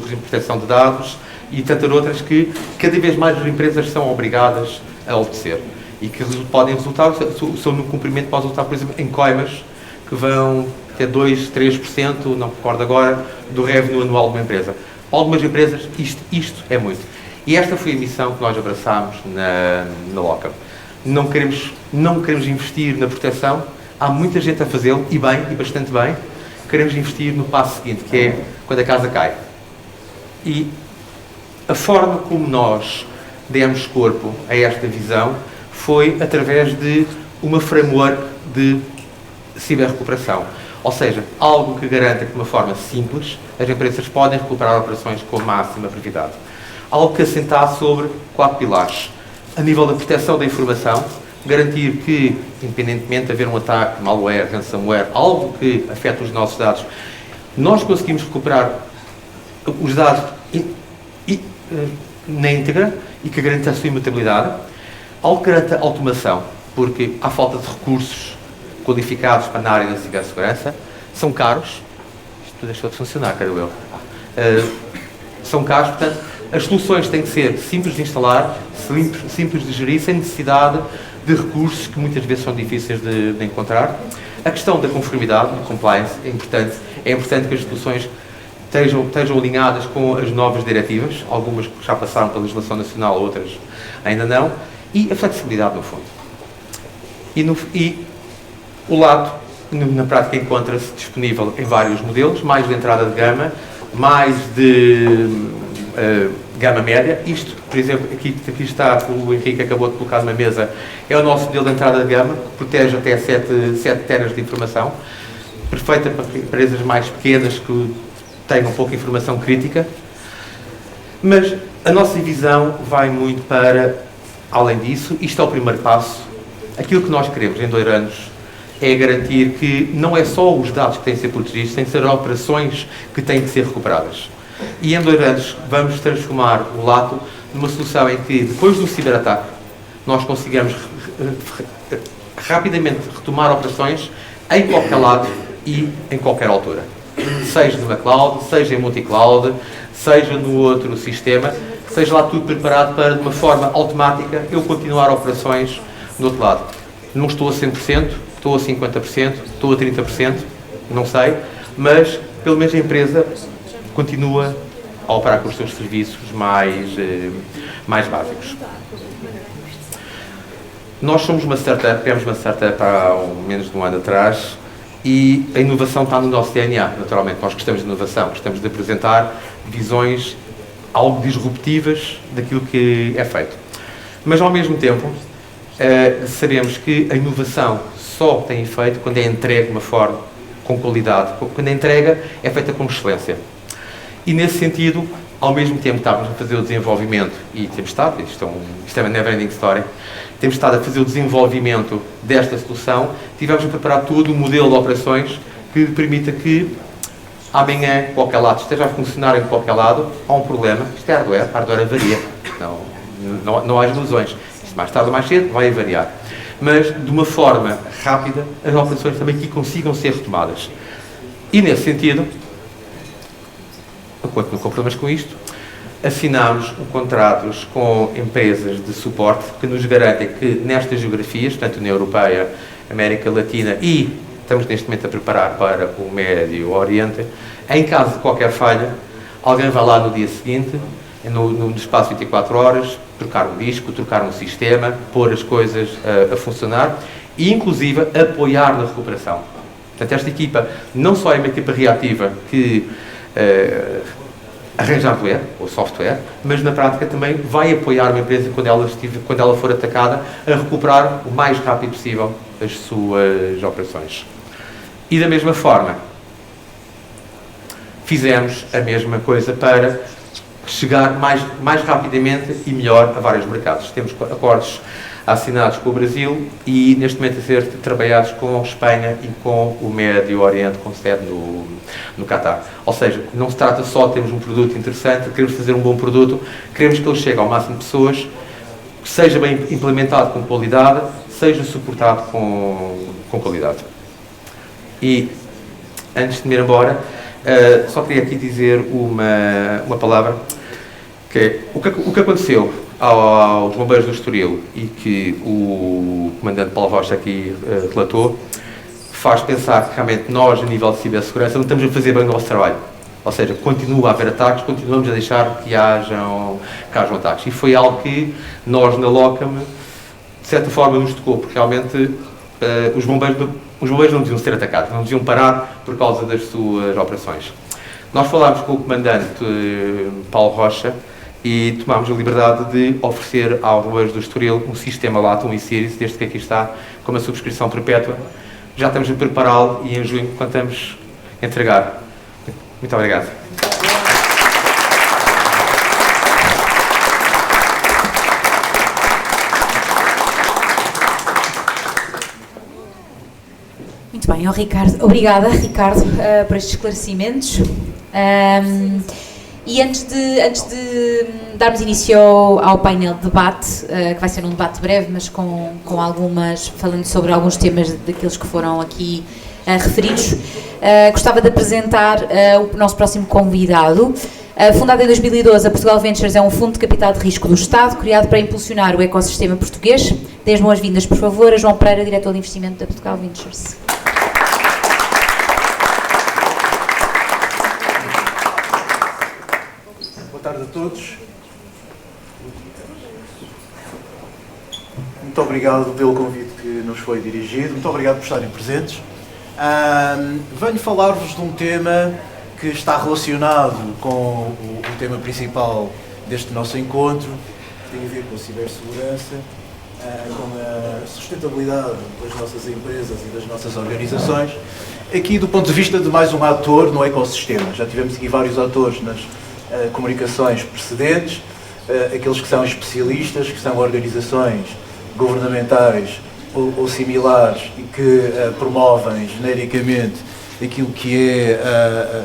regime de proteção de dados e tantas outras que cada vez mais as empresas são obrigadas a obedecer e que podem resultar, o seu cumprimento pode resultar, por exemplo, em coimas que vão ter 2, 3%, não me recordo agora, do revenue anual de uma empresa. Para algumas empresas isto é muito. E esta foi a missão que nós abraçámos na Lockup. Não queremos investir na proteção. Há muita gente a fazê-lo, e bem, e bastante bem. Queremos investir no passo seguinte, que é quando a casa cai. E a forma como nós demos corpo a esta visão foi através de uma framework de ciberrecuperação. Ou seja, algo que garanta que de uma forma simples as empresas podem recuperar operações com máxima brevidade. Algo que assentasse sobre 4 pilares. A nível da proteção da informação, garantir que, independentemente de haver um ataque, malware, ransomware, algo que afeta os nossos dados, nós conseguimos recuperar os dados na íntegra e que garanta a sua imutabilidade. Algo que garanta automação, porque há falta de recursos qualificados para na área da cibersegurança, são caros. Isto deixou de funcionar, quero eu. São caros, portanto, as soluções têm que ser simples de instalar, simples de gerir, sem necessidade de recursos que muitas vezes são difíceis de encontrar. A questão da conformidade, do compliance, é importante. É importante que as soluções estejam alinhadas com as novas diretivas, algumas que já passaram pela legislação nacional, outras ainda não, e a flexibilidade no fundo. E o LATO, na prática, encontra-se disponível em vários modelos, mais de entrada de gama, mais de gama média. Isto, por exemplo, aqui está, o Henrique acabou de colocar numa mesa, é o nosso modelo de entrada de gama, que protege até 7 teras de informação, perfeita para empresas mais pequenas que tenham pouca informação crítica. Mas a nossa visão vai muito para além disso. Isto é o primeiro passo. Aquilo que nós queremos em 2 anos é garantir que não é só os dados que têm de ser protegidos, têm de ser operações que têm de ser recuperadas. E em 2 anos vamos transformar o LATO numa solução em que, depois do ciberataque, nós consigamos rapidamente retomar operações em qualquer lado e em qualquer altura. Seja numa cloud, seja em multi-cloud, seja no outro sistema, seja lá tudo preparado para, de uma forma automática, eu continuar operações do outro lado. Não estou a 100%, estou a 50%, estou a 30%, não sei, mas pelo menos a empresa continua a operar com os seus serviços mais básicos. Nós somos uma startup, criamos uma startup há menos de um ano atrás e a inovação está no nosso DNA, naturalmente. Nós gostamos de inovação, gostamos de apresentar visões algo disruptivas daquilo que é feito. Mas, ao mesmo tempo, sabemos que a inovação só tem efeito quando é entregue de uma forma com qualidade, quando a entrega é feita com excelência. E, nesse sentido, ao mesmo tempo que estávamos a fazer o desenvolvimento, e temos estado, isto é uma never-ending story, temos estado a fazer o desenvolvimento desta solução, tivemos a preparar todo um modelo de operações que permita que amanhã, qualquer lado, esteja a funcionar em qualquer lado, há um problema, isto é hardware avaria, não há ilusões, isto mais tarde ou mais cedo vai variar. Mas, de uma forma rápida, as operações também aqui consigam ser retomadas. E, nesse sentido, enquanto não com problemas com isto, assinámos contratos com empresas de suporte que nos garantem que nestas geografias, tanto União Europeia, América Latina e estamos neste momento a preparar para o Médio Oriente, em caso de qualquer falha, alguém vai lá no dia seguinte, no espaço de 24 horas, trocar um disco, trocar um sistema, pôr as coisas a funcionar e, inclusive, apoiar na recuperação. Portanto, esta equipa não só é uma equipa reativa que arranja hardware ou software, mas na prática também vai apoiar uma empresa quando ela for atacada a recuperar o mais rápido possível as suas operações. E da mesma forma, fizemos a mesma coisa para chegar mais rapidamente e melhor a vários mercados. Temos acordos assinados com o Brasil e neste momento a ser trabalhados com Espanha e com o Médio Oriente, com sede no Catar. Ou seja, não se trata só de termos um produto interessante, queremos fazer um bom produto, queremos que ele chegue ao máximo de pessoas, seja bem implementado com qualidade, seja suportado com qualidade. E, antes de me ir embora, só queria aqui dizer uma palavra, que é o que aconteceu aos bombeiros do Estoril e que o comandante Paulo Rocha aqui relatou, faz pensar que realmente nós, a nível de cibersegurança, não estamos a fazer bem o nosso trabalho. Ou seja, continua a haver ataques, continuamos a deixar que hajam ataques. E foi algo que nós, na LOCAM, de certa forma, nos tocou, porque realmente os bombeiros não deviam ser atacados, não deviam parar por causa das suas operações. Nós falámos com o comandante Paulo Rocha e tomámos a liberdade de oferecer aos bombeiros do Estoril um sistema Latum e Series, desde que aqui está, com uma subscrição perpétua. Já estamos a prepará-lo e em junho contamos entregar. Muito obrigado. Muito bem, obrigada, Ricardo, por estes esclarecimentos. E antes de darmos início ao painel de debate, que vai ser um debate breve, mas falando sobre alguns temas daqueles que foram aqui referidos, gostava de apresentar o nosso próximo convidado. Fundada em 2012, a Portugal Ventures é um fundo de capital de risco do Estado, criado para impulsionar o ecossistema português. Dê as boas-vindas, por favor, a João Pereira, diretor de investimento da Portugal Ventures. Boa tarde a todos. Muito obrigado pelo convite que nos foi dirigido. Muito obrigado por estarem presentes. Venho falar-vos de um tema que está relacionado com o tema principal deste nosso encontro, que tem a ver com a cibersegurança, com a sustentabilidade das nossas empresas e das nossas organizações, aqui do ponto de vista de mais um ator no ecossistema. Já tivemos aqui vários atores nas comunicações precedentes, aqueles que são especialistas, que são organizações governamentais ou similares e que promovem genericamente aquilo que é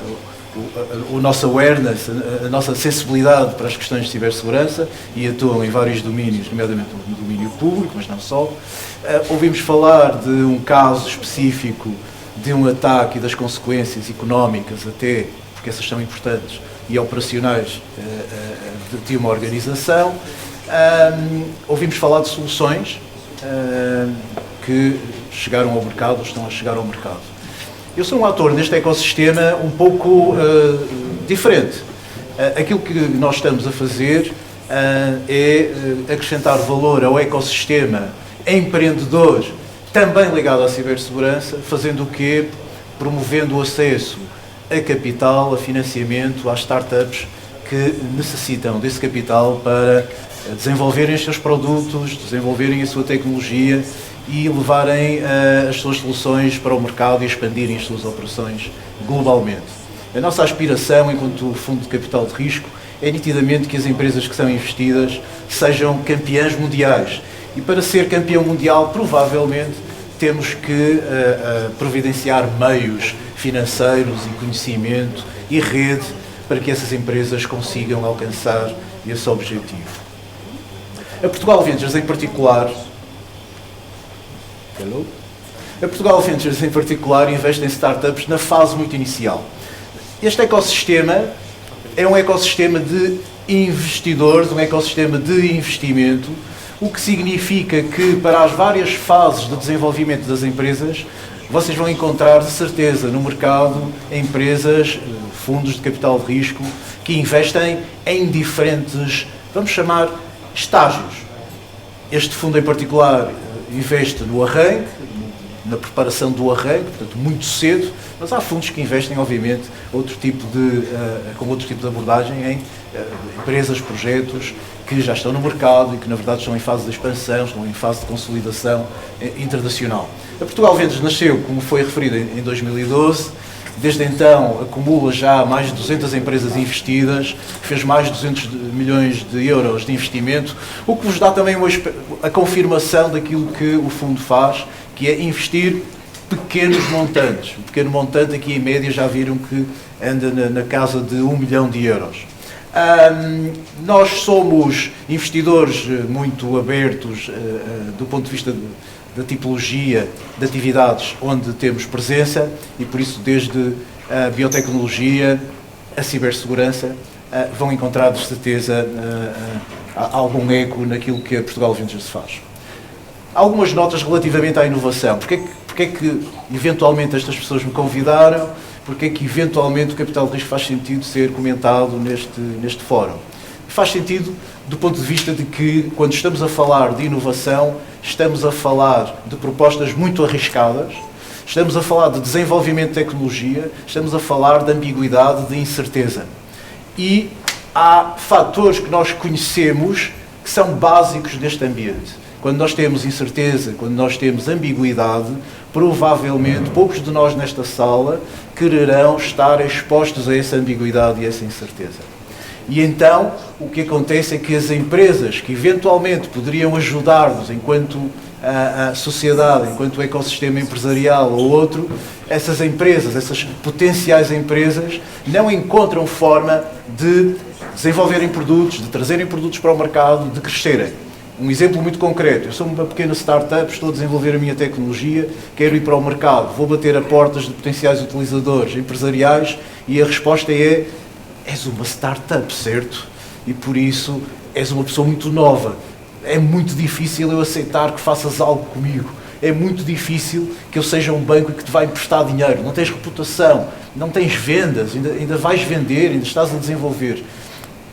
o nosso awareness, a nossa sensibilidade para as questões de cibersegurança e atuam em vários domínios, nomeadamente no domínio público, mas não só. Ouvimos falar de um caso específico de um ataque e das consequências económicas até, porque essas são importantes, e operacionais de uma organização. Ouvimos falar de soluções que chegaram ao mercado ou estão a chegar ao mercado. Eu sou um ator neste ecossistema um pouco diferente. Aquilo que nós estamos a fazer é acrescentar valor ao ecossistema empreendedor, também ligado à cibersegurança, fazendo o quê? Promovendo o acesso a capital, a financiamento, às startups que necessitam desse capital para desenvolverem os seus produtos, desenvolverem a sua tecnologia e levarem as suas soluções para o mercado e expandirem as suas operações globalmente. A nossa aspiração, enquanto fundo de capital de risco, é nitidamente que as empresas que são investidas sejam campeãs mundiais. E para ser campeão mundial, provavelmente, temos que providenciar meios financeiros e conhecimento e rede para que essas empresas consigam alcançar esse objetivo. A Portugal Ventures em particular, investe em startups na fase muito inicial. Este ecossistema é um ecossistema de investidores, um ecossistema de investimento, o que significa que para as várias fases de desenvolvimento das empresas, vocês vão encontrar de certeza no mercado empresas, fundos de capital de risco, que investem em diferentes, vamos chamar, estágios. Este fundo em particular investe no arranque, na preparação do arranque, portanto muito cedo, mas há fundos que investem, obviamente, com outro tipo de abordagem em empresas, projetos que já estão no mercado e que na verdade estão em fase de expansão, estão em fase de consolidação internacional. A Portugal Ventures nasceu, como foi referido, em 2012, desde então acumula já mais de 200 empresas investidas, fez mais de 200 milhões de euros de investimento, o que vos dá também a confirmação daquilo que o fundo faz, que é investir pequenos montantes. O pequeno montante aqui em média já viram que anda na casa de 1 milhão de euros. Nós somos investidores muito abertos do ponto de vista da tipologia de atividades onde temos presença e, por isso, desde a biotecnologia, a cibersegurança, vão encontrar, de certeza, algum eco naquilo que a Portugal Ventures faz. Algumas notas relativamente à inovação. Porque é que, eventualmente, estas pessoas me convidaram? Porque é que, eventualmente, o capital de risco faz sentido ser comentado neste fórum? Faz sentido do ponto de vista de que, quando estamos a falar de inovação, estamos a falar de propostas muito arriscadas, estamos a falar de desenvolvimento de tecnologia, estamos a falar de ambiguidade, de incerteza. E há fatores que nós conhecemos que são básicos deste ambiente. Quando nós temos incerteza, quando nós temos ambiguidade, provavelmente poucos de nós nesta sala quererão estar expostos a essa ambiguidade e a essa incerteza. E então, o que acontece é que as empresas que eventualmente poderiam ajudar-nos enquanto a sociedade, enquanto ecossistema empresarial ou outro, essas empresas, essas potenciais empresas, não encontram forma de desenvolverem produtos, de trazerem produtos para o mercado, de crescerem. Um exemplo muito concreto, eu sou uma pequena startup, estou a desenvolver a minha tecnologia, quero ir para o mercado, vou bater a portas de potenciais utilizadores empresariais e a resposta é: és uma startup, certo? E por isso és uma pessoa muito nova. É muito difícil eu aceitar que faças algo comigo. É muito difícil que eu seja um banco que te vai emprestar dinheiro. Não tens reputação, não tens vendas, ainda vais vender, ainda estás a desenvolver.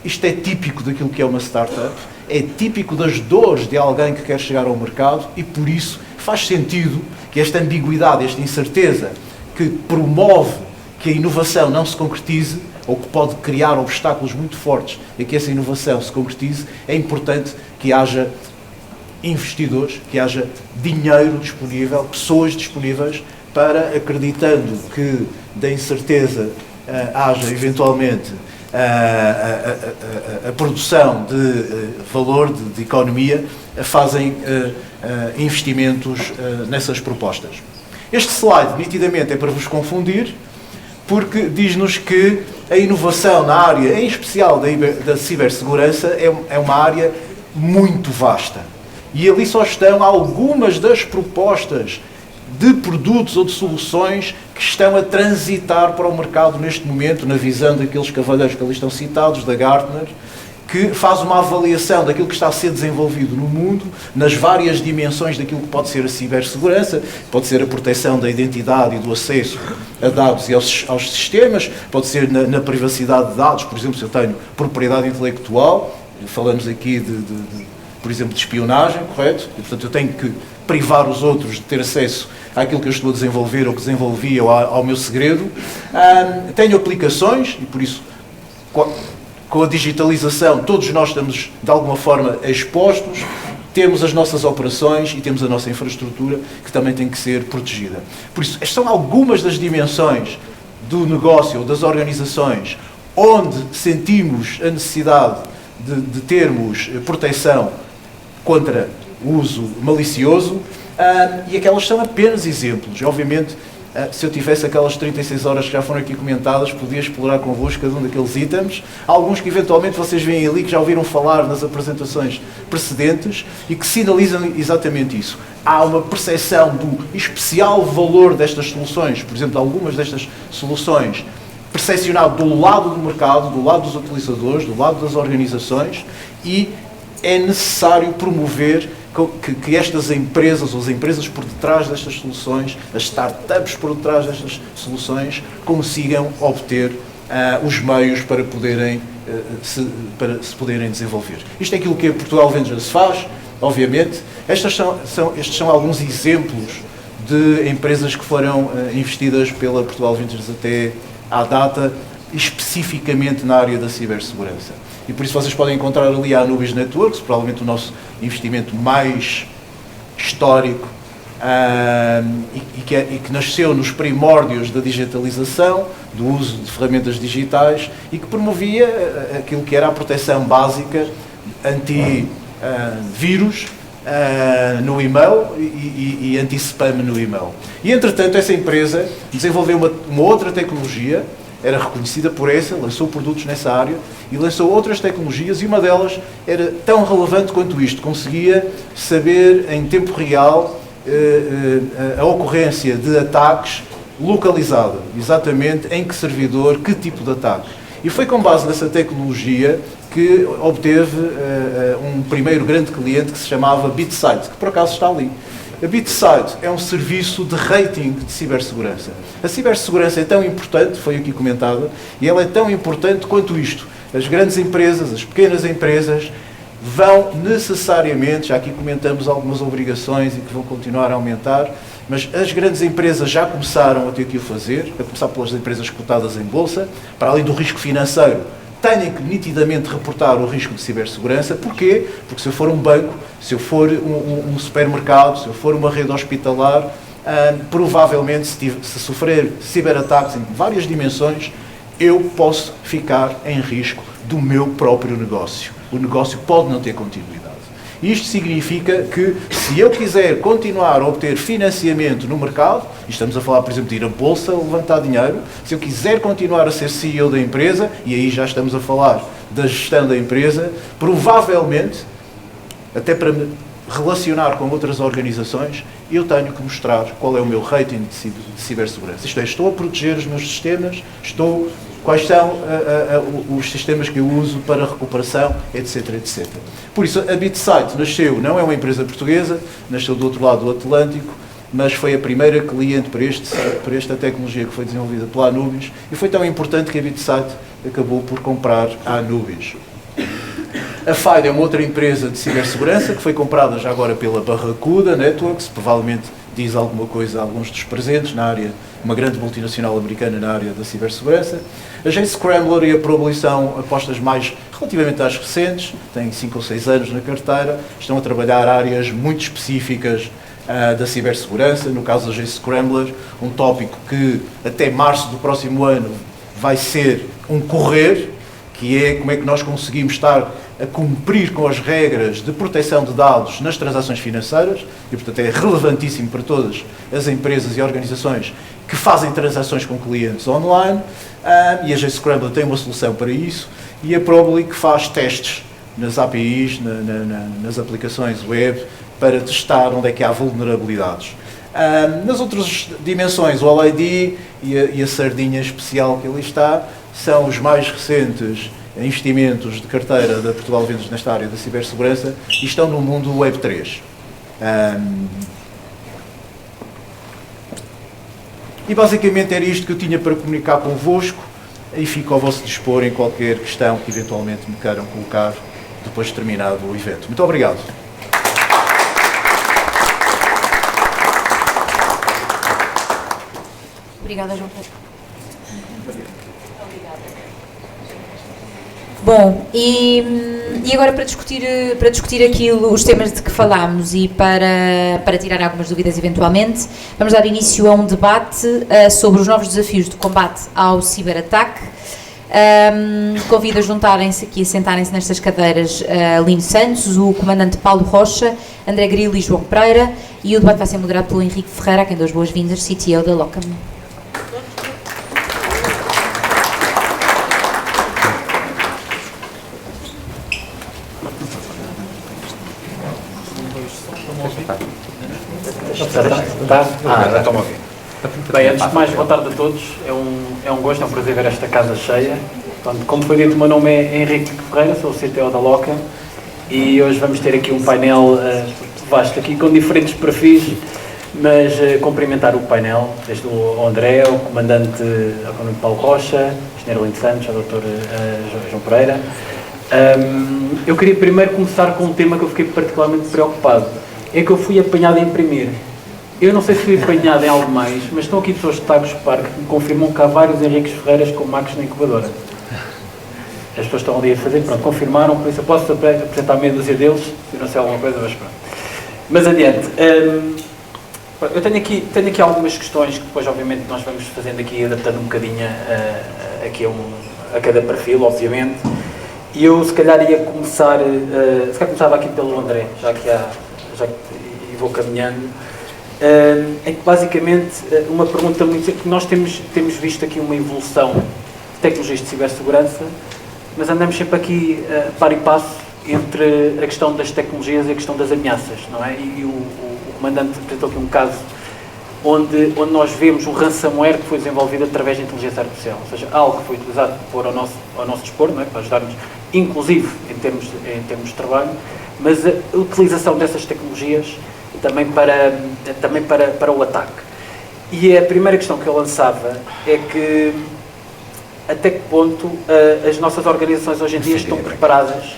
Isto é típico daquilo que é uma startup, é típico das dores de alguém que quer chegar ao mercado e, por isso, faz sentido que esta ambiguidade, esta incerteza que promove que a inovação não se concretize ou que pode criar obstáculos muito fortes a que essa inovação se concretize, é importante que haja investidores, que haja dinheiro disponível, pessoas disponíveis para, acreditando que da incerteza haja eventualmente a produção de valor, de economia, fazem investimentos nessas propostas. Este slide, nitidamente, é para vos confundir, porque diz-nos que a inovação na área, em especial da cibersegurança, é uma área muito vasta. E ali só estão algumas das propostas de produtos ou de soluções que estão a transitar para o mercado neste momento, na visão daqueles cavalheiros que ali estão citados, da Gartner, que faz uma avaliação daquilo que está a ser desenvolvido no mundo, nas várias dimensões daquilo que pode ser a cibersegurança, pode ser a proteção da identidade e do acesso a dados e aos sistemas, pode ser na privacidade de dados, por exemplo, se eu tenho propriedade intelectual, falamos aqui por exemplo, de espionagem, correto? E, portanto, eu tenho que privar os outros de ter acesso àquilo que eu estou a desenvolver ou que desenvolvi ou ao meu segredo. Tenho aplicações e, por isso, com a digitalização, todos nós estamos, de alguma forma, expostos, temos as nossas operações e temos a nossa infraestrutura que também tem que ser protegida. Por isso, estas são algumas das dimensões do negócio ou das organizações onde sentimos a necessidade de termos proteção contra o uso malicioso, e aquelas são apenas exemplos. Obviamente, se eu tivesse aquelas 36 horas que já foram aqui comentadas, podia explorar convosco cada um daqueles itens, alguns que eventualmente vocês veem ali, que já ouviram falar nas apresentações precedentes e que sinalizam exatamente isso. Há uma percepção do especial valor destas soluções, por exemplo, algumas destas soluções, percepcionado do lado do mercado, do lado dos utilizadores, do lado das organizações, e é necessário promover que estas empresas, ou as empresas por detrás destas soluções, as startups por detrás destas soluções, consigam obter os meios para se poderem desenvolver. Isto é aquilo que a Portugal Ventures faz, obviamente. Estes são alguns exemplos de empresas que foram investidas pela Portugal Ventures até à data, especificamente na área da cibersegurança. E por isso vocês podem encontrar ali a Anubis Networks, provavelmente o nosso investimento mais histórico, e que nasceu nos primórdios da digitalização, do uso de ferramentas digitais, e que promovia aquilo que era a proteção básica anti-vírus no e-mail e anti-spam no e-mail. E, entretanto, essa empresa desenvolveu uma outra tecnologia era reconhecida por essa, lançou produtos nessa área e lançou outras tecnologias, e uma delas era tão relevante quanto isto, conseguia saber em tempo real a ocorrência de ataques localizada, exatamente em que servidor, que tipo de ataque. E foi com base nessa tecnologia que obteve um primeiro grande cliente que se chamava BitSight, que por acaso está ali. A BitSight é um serviço de rating de cibersegurança. A cibersegurança é tão importante, foi aqui comentada, e ela é tão importante quanto isto. As grandes empresas, as pequenas empresas, vão necessariamente, já aqui comentamos algumas obrigações e que vão continuar a aumentar, mas as grandes empresas já começaram a ter que o fazer, a começar pelas empresas cotadas em bolsa, para além do risco financeiro, têm que nitidamente reportar o risco de cibersegurança. Porquê? Porque se eu for um banco, se eu for um supermercado, se eu for uma rede hospitalar, provavelmente se sofrer ciberataques em várias dimensões, eu posso ficar em risco do meu próprio negócio. O negócio pode não ter continuidade. Isto significa que, se eu quiser continuar a obter financiamento no mercado, e estamos a falar, por exemplo, de ir à bolsa levantar dinheiro, se eu quiser continuar a ser CEO da empresa, e aí já estamos a falar da gestão da empresa, provavelmente, até para me relacionar com outras organizações, eu tenho que mostrar qual é o meu rating de cibersegurança. Isto é, estou a proteger os meus sistemas, quais são os sistemas que eu uso para recuperação, etc, etc. Por isso, a BitSight nasceu, não é uma empresa portuguesa, nasceu do outro lado do Atlântico, mas foi a primeira cliente para esta tecnologia que foi desenvolvida pela Anubis, e foi tão importante que a BitSight acabou por comprar a Anubis. A FIDE é uma outra empresa de cibersegurança que foi comprada já agora pela Barracuda Networks, provavelmente diz alguma coisa a alguns dos presentes na área, uma grande multinacional americana na área da cibersegurança. A JScrambler e a Probably são apostas mais relativamente às recentes, têm 5 ou 6 anos na carteira, estão a trabalhar áreas muito específicas da cibersegurança. No caso da JScrambler, um tópico que até março do próximo ano vai ser um correr, que é como é que nós conseguimos estar a cumprir com as regras de proteção de dados nas transações financeiras, e portanto é relevantíssimo para todas as empresas e organizações que fazem transações com clientes online, e a JScrambler tem uma solução para isso, e a Probably que faz testes nas APIs, nas aplicações web, para testar onde é que há vulnerabilidades. Nas outras dimensões, o OLID e a sardinha especial que ali está, são os mais recentes investimentos de carteira da Portugal Vendas nesta área da cibersegurança e estão no mundo Web3. E basicamente era isto que eu tinha para comunicar convosco, e fico ao vosso dispor em qualquer questão que eventualmente me queiram colocar depois de terminado o evento. Muito obrigado. Obrigada, João Pedro. Bom, e agora para discutir aquilo, os temas de que falámos e para tirar algumas dúvidas eventualmente, vamos dar início a um debate sobre os novos desafios de combate ao ciberataque. Convido a juntarem-se aqui, a sentarem-se nestas cadeiras Lino Santos, o comandante Paulo Rocha, André Grilo e João Pereira, e o debate vai ser moderado pelo Henrique Ferreira, a quem dou as boas-vindas, CTO da Locam. Já estão a ouvir. Bem, antes de mais, boa tarde a todos. É um gosto, é um prazer ver esta casa cheia. Portanto, como foi dito, o meu nome é Henrique Ferreira, sou o CTO da Locam, e hoje vamos ter aqui um painel vasto aqui com diferentes perfis, mas cumprimentar o painel, desde o André, o comandante Paulo Rocha, o engenheiro Lino Santos, o Dr. João Pereira. Eu queria primeiro começar com um tema que eu fiquei particularmente preocupado. É que eu fui apanhado a imprimir. Eu não sei se fui apanhado em algo mais, mas estão aqui pessoas de Tagus Spark que me confirmam que há vários Henriques Ferreiras com Macos na incubadora. As pessoas estão ali a fazer, pronto, confirmaram, por isso eu posso apresentar meia dúzia deles, se não sei alguma coisa, mas pronto. Mas adiante. Eu tenho aqui algumas questões que depois, obviamente, nós vamos fazendo aqui, adaptando um bocadinho aqui a cada perfil, obviamente. E eu, se calhar, ia começar, começava aqui pelo André, já que vou caminhando, em que basicamente uma pergunta muito que nós temos visto aqui uma evolução tecnologias de cibersegurança, mas andamos sempre aqui par e passo entre a questão das tecnologias e a questão das ameaças, não é? E o comandante apresentou aqui um caso onde nós vemos um ransomware que foi desenvolvido através da inteligência artificial, ou seja, algo que foi utilizado por ao nosso dispor, não é? Para ajudar-nos, inclusive em termos de trabalho, mas a utilização dessas tecnologias também para o ataque. E a primeira questão que eu lançava é que até que ponto as nossas organizações hoje em dia estão preparadas,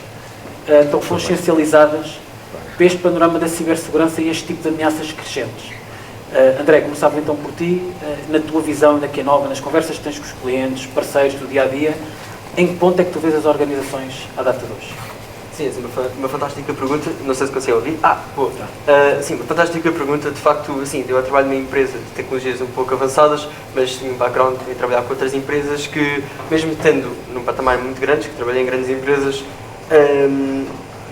estão consciencializadas para este panorama da cibersegurança e este tipo de ameaças crescentes. André, começava então por ti, na tua visão da Q9, nas conversas que tens com os clientes, parceiros do dia-a-dia, em que ponto é que tu vês as organizações à data de hoje? Sim, uma fantástica pergunta, não sei se consegue ouvir. Boa. Sim, uma fantástica pergunta, de facto, assim, eu trabalho numa empresa de tecnologias um pouco avançadas, mas tenho um background em trabalhar com outras empresas que, mesmo tendo num patamar muito grande, que trabalhei em grandes empresas,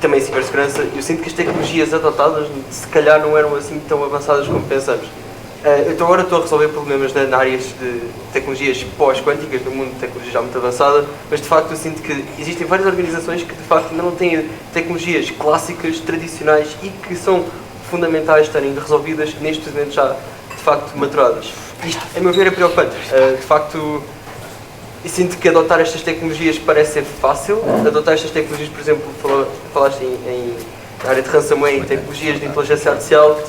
também em cibersegurança, eu sinto que as tecnologias adotadas, se calhar, não eram assim tão avançadas como pensamos. Eu agora estou a resolver problemas na áreas de tecnologias pós-quânticas, no mundo de tecnologia já muito avançada, mas de facto eu sinto que existem várias organizações que de facto ainda não têm tecnologias clássicas, tradicionais e que são fundamentais estarem resolvidas neste momento já de facto maturadas. Isto, a meu ver, é preocupante. De facto, eu sinto que adotar estas tecnologias parece ser fácil. Adotar estas tecnologias, por exemplo, falaste na área de ransomware, em tecnologias de inteligência artificial.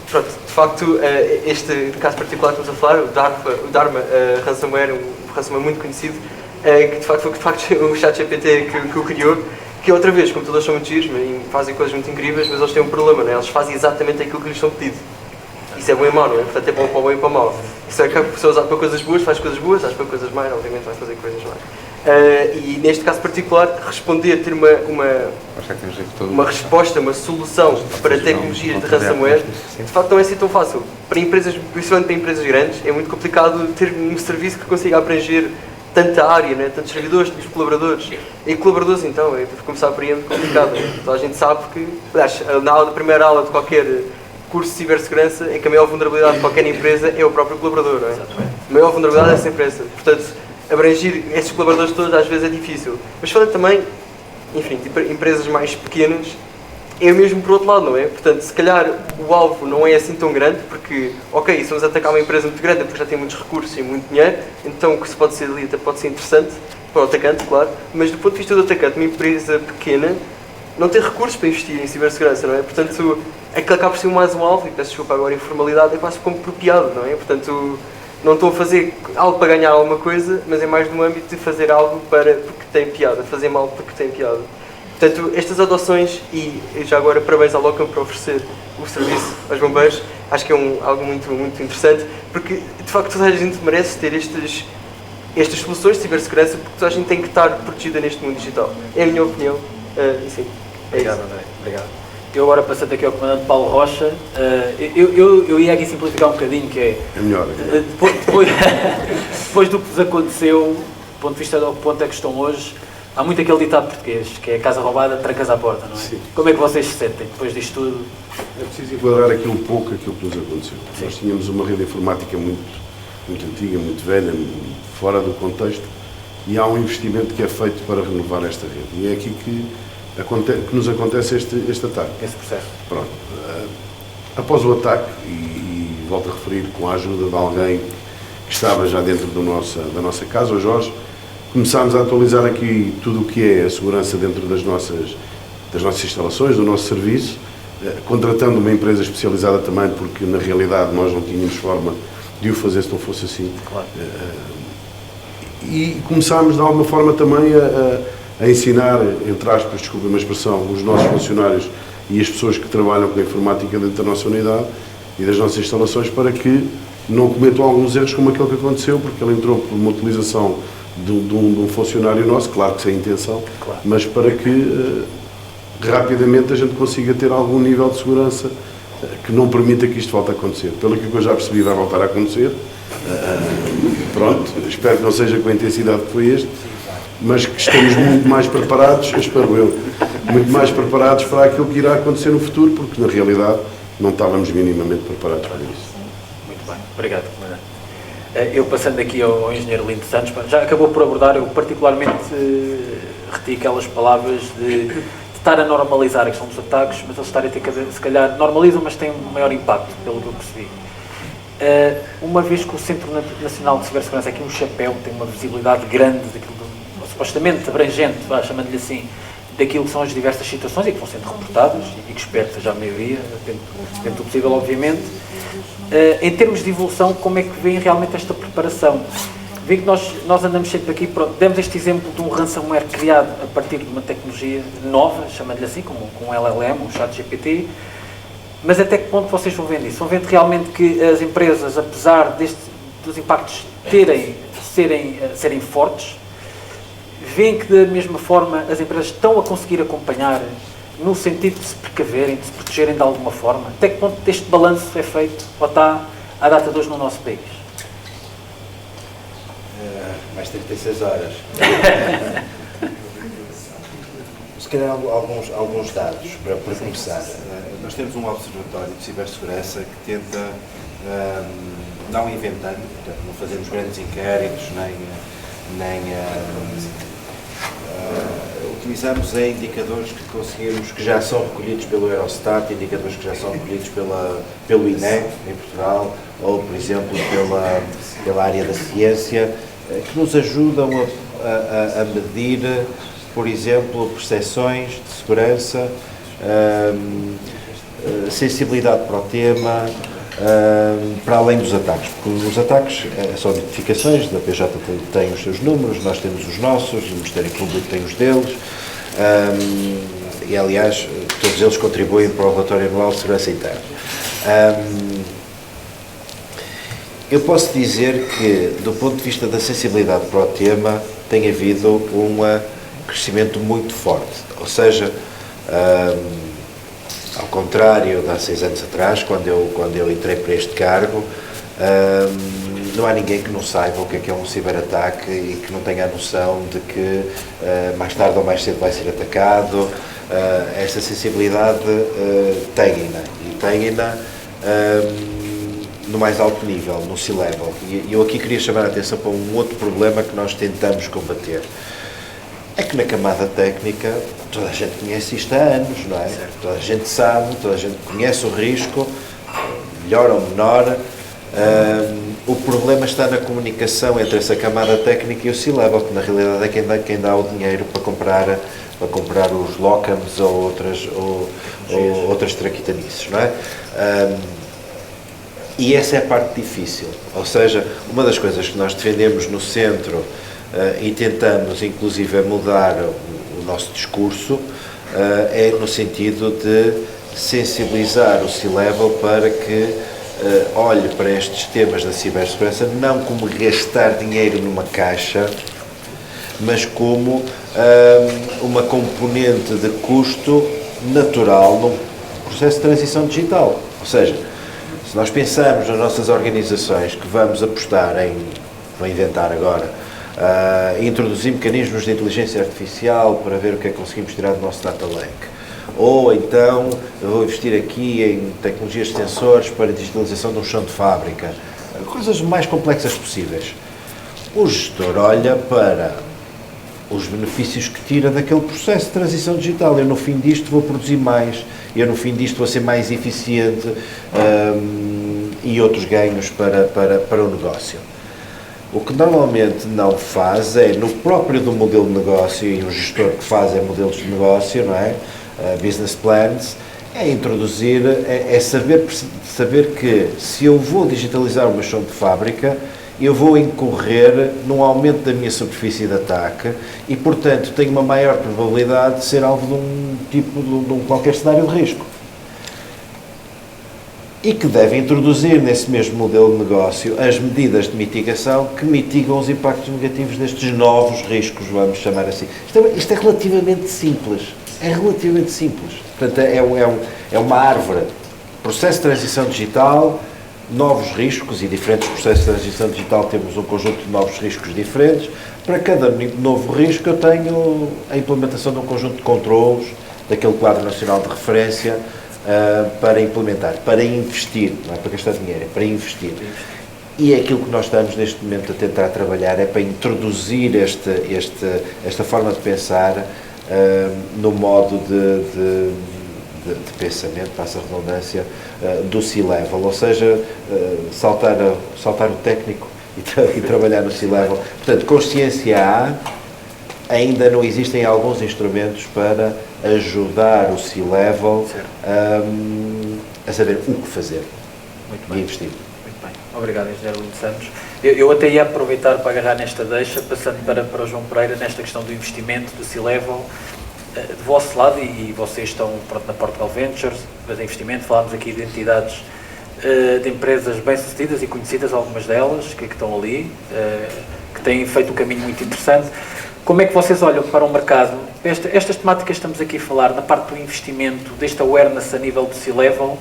Pronto, de facto, este caso particular que estamos a falar, o Dharma ransomware, um ransomware muito conhecido, que de facto foi o ChatGPT que o criou, que outra vez, computadores são muito giros e fazem coisas muito incríveis, mas eles têm um problema, não é? Eles fazem exatamente aquilo que lhes são pedido. Isso é bom e mau, não é? Portanto, é bom para o bem e para o mau. Isso é que a pessoa usa para coisas boas, faz coisas boas, faz para coisas más, obviamente vai fazer coisas más. E neste caso particular, responder, ter uma resposta, uma solução para tecnologias de ransomware, de facto não é assim tão fácil. Para empresas, principalmente para empresas grandes, é muito complicado ter um serviço que consiga abranger tanta área, né? Tantos servidores, tantos colaboradores. E colaboradores, então, para começar por aí é muito complicado. Então a gente sabe que, aliás, na primeira aula de qualquer curso de cibersegurança, é que a maior vulnerabilidade de qualquer empresa é o próprio colaborador, não é? A maior vulnerabilidade é sempre essa. Portanto, abranger esses colaboradores todos às vezes é difícil. Mas falando também, enfim, tipo, empresas mais pequenas, é mesmo por outro lado, não é? Portanto, se calhar o alvo não é assim tão grande, porque, ok, se vamos atacar uma empresa muito grande, é porque já tem muitos recursos e muito dinheiro, então o que se pode ser ali até pode ser interessante para o atacante, claro, mas do ponto de vista do atacante, uma empresa pequena não tem recursos para investir em cibersegurança, não é? Portanto, aquilo acaba por ser mais um alvo, e peço desculpa agora a informalidade, é quase como apropriado, não é? Portanto, não estão a fazer algo para ganhar alguma coisa, mas é mais no âmbito de fazer algo porque tem piada, fazer mal porque tem piada. Portanto, estas adoções, e já agora parabéns à Locam por oferecer o serviço aos bombeiros, acho que é algo muito, muito interessante, porque de facto toda a gente merece ter estas soluções de cibersegurança, porque toda a gente tem que estar protegida neste mundo digital. É a minha opinião, e sim. Obrigado, André. Obrigado. Eu agora passando aqui ao comandante Paulo Rocha, eu ia aqui simplificar um bocadinho, que é... É melhor. Depois do que vos aconteceu, do ponto de vista do ponto é que estão hoje, há muito aquele ditado português, que é a casa roubada, trancas à porta, não é? Sim. Como é que vocês se sentem depois disto tudo? É preciso enquadrar aqui um pouco aquilo que nos aconteceu. Sim. Nós tínhamos uma rede informática muito antiga, muito velha, fora do contexto, e há um investimento que é feito para renovar esta rede. E é aqui que nos acontece este ataque. Esse processo. Pronto. Após o ataque, e volto a referir, com a ajuda de alguém que estava já dentro da nossa casa, o Jorge, começámos a atualizar aqui tudo o que é a segurança dentro das nossas instalações, do nosso serviço, contratando uma empresa especializada também, porque na realidade nós não tínhamos forma de o fazer se não fosse assim. Claro. E começámos de alguma forma também a ensinar, entre aspas, desculpa-me a expressão, os nossos funcionários e as pessoas que trabalham com a informática dentro da nossa unidade e das nossas instalações para que não cometam alguns erros como aquele que aconteceu, porque ele entrou por uma utilização de um funcionário nosso, claro que sem intenção, claro, mas para que rapidamente a gente consiga ter algum nível de segurança que não permita que isto volte a acontecer. Pelo que eu já percebi, vai voltar a acontecer. Pronto, espero que não seja com a intensidade que foi este, mas que estamos muito mais preparados, espero eu, muito mais preparados para aquilo que irá acontecer no futuro, porque na realidade não estávamos minimamente preparados para isso. Muito bem, obrigado, comandante. Eu passando aqui ao engenheiro Lindo Santos, já acabou por abordar, eu particularmente reti aquelas palavras de estar a normalizar a questão dos ataques, mas eles estarem a ter que, se calhar, normalizam, mas têm um maior impacto, pelo que eu percebi. Uma vez que o Centro Nacional de Cibersegurança é aqui um chapéu, tem uma visibilidade grande, daquilo supostamente abrangente, chamando-lhe assim, daquilo que são as diversas situações e que vão sendo reportadas, e que espero que seja a maioria, dentro do possível, obviamente. Em termos de evolução, como é que vem realmente esta preparação? Vê que nós andamos sempre aqui, demos este exemplo de um ransomware criado a partir de uma tecnologia nova, chamando-lhe assim, como um LLM, um ChatGPT, mas até que ponto vocês vão vendo isso? Vão vendo realmente que as empresas, apesar dos impactos serem fortes, veem que da mesma forma as empresas estão a conseguir acompanhar no sentido de se precaverem, de se protegerem de alguma forma? Até que ponto este balanço é feito ou está à data de hoje no nosso país? Mais 36 horas. Se calhar alguns dados para começar. Nós temos um observatório de cibersegurança que tenta, não inventando, portanto, não fazemos grandes inquéritos, nem utilizamos indicadores que conseguimos, que já são recolhidos pelo Eurostat, indicadores que já são recolhidos pelo INEP em Portugal, ou, por exemplo, pela área da ciência, que nos ajudam a medir, por exemplo, percepções de segurança, sensibilidade para o tema, para além dos ataques, porque os ataques são notificações, a PJ tem os seus números, nós temos os nossos, o Ministério Público tem os deles, e aliás, todos eles contribuem para o relatório anual de segurança interna. Eu posso dizer que, do ponto de vista da sensibilidade para o tema, tem havido um crescimento muito forte, ou seja, ao contrário de há 6 anos atrás, quando eu entrei para este cargo, não há ninguém que não saiba o que é um ciberataque e que não tenha a noção de que mais tarde ou mais cedo vai ser atacado. Essa sensibilidade tem-na, e tem-na no mais alto nível, no C-Level. E eu aqui queria chamar a atenção para um outro problema que nós tentamos combater. É que na camada técnica toda a gente conhece isto há anos, não é? Certo. Toda a gente sabe, toda a gente conhece o risco, melhor ou menor. O problema está na comunicação entre essa camada técnica e o C-Level, que na realidade é quem dá o dinheiro para comprar os locums ou outras traquitanices, não é? E essa é a parte difícil. Ou seja, uma das coisas que nós defendemos no centro e tentamos, inclusive, mudar o nosso discurso, é no sentido de sensibilizar o C-Level para que olhe para estes temas da cibersegurança não como gastar dinheiro numa caixa, mas como uma componente de custo natural num processo de transição digital. Ou seja, se nós pensamos nas nossas organizações que vamos apostar vou inventar agora, introduzir mecanismos de inteligência artificial para ver o que é que conseguimos tirar do nosso data lake. Ou então, eu vou investir aqui em tecnologias de sensores para a digitalização de um chão de fábrica. Coisas mais complexas possíveis. O gestor olha para os benefícios que tira daquele processo de transição digital. Eu, no fim disto, vou produzir mais. Eu, no fim disto, vou ser mais eficiente e outros ganhos para o negócio. O que normalmente não faz é, no próprio do modelo de negócio, e o gestor que faz é modelos de negócio, não é? Business plans, é introduzir, é saber que se eu vou digitalizar uma chão de fábrica, eu vou incorrer num aumento da minha superfície de ataque e, portanto, tenho uma maior probabilidade de ser alvo de um qualquer cenário de risco. E que deve introduzir nesse mesmo modelo de negócio as medidas de mitigação que mitigam os impactos negativos destes novos riscos, vamos chamar assim. Isto é relativamente simples. É relativamente simples. Portanto, é uma árvore. Processo de transição digital, novos riscos, e diferentes processos de transição digital temos um conjunto de novos riscos diferentes. Para cada novo risco eu tenho a implementação de um conjunto de controlos, daquele quadro nacional de referência, para implementar, para investir, não é para gastar dinheiro, é para investir. E é aquilo que nós estamos neste momento a tentar trabalhar, é para introduzir esta forma de pensar no modo de pensamento, passa a redundância, do C-Level, ou seja, saltar o técnico e trabalhar no C-Level. Portanto, consciência há, ainda não existem alguns instrumentos para ajudar o C-Level a saber o que fazer e investir. Muito bem. Obrigado, Engenheiro Lino Santos. Eu até ia aproveitar para agarrar nesta deixa, passando para o João Pereira, nesta questão do investimento, do C-Level. Do vosso lado, e vocês estão na Portugal Ventures, mas investimento, falámos aqui de entidades, de empresas bem-sucedidas e conhecidas, algumas delas, que estão ali, que têm feito um caminho muito interessante. Como é que vocês olham para o mercado? Estas temáticas que estamos aqui a falar, na parte do investimento, deste awareness a nível do C-Level,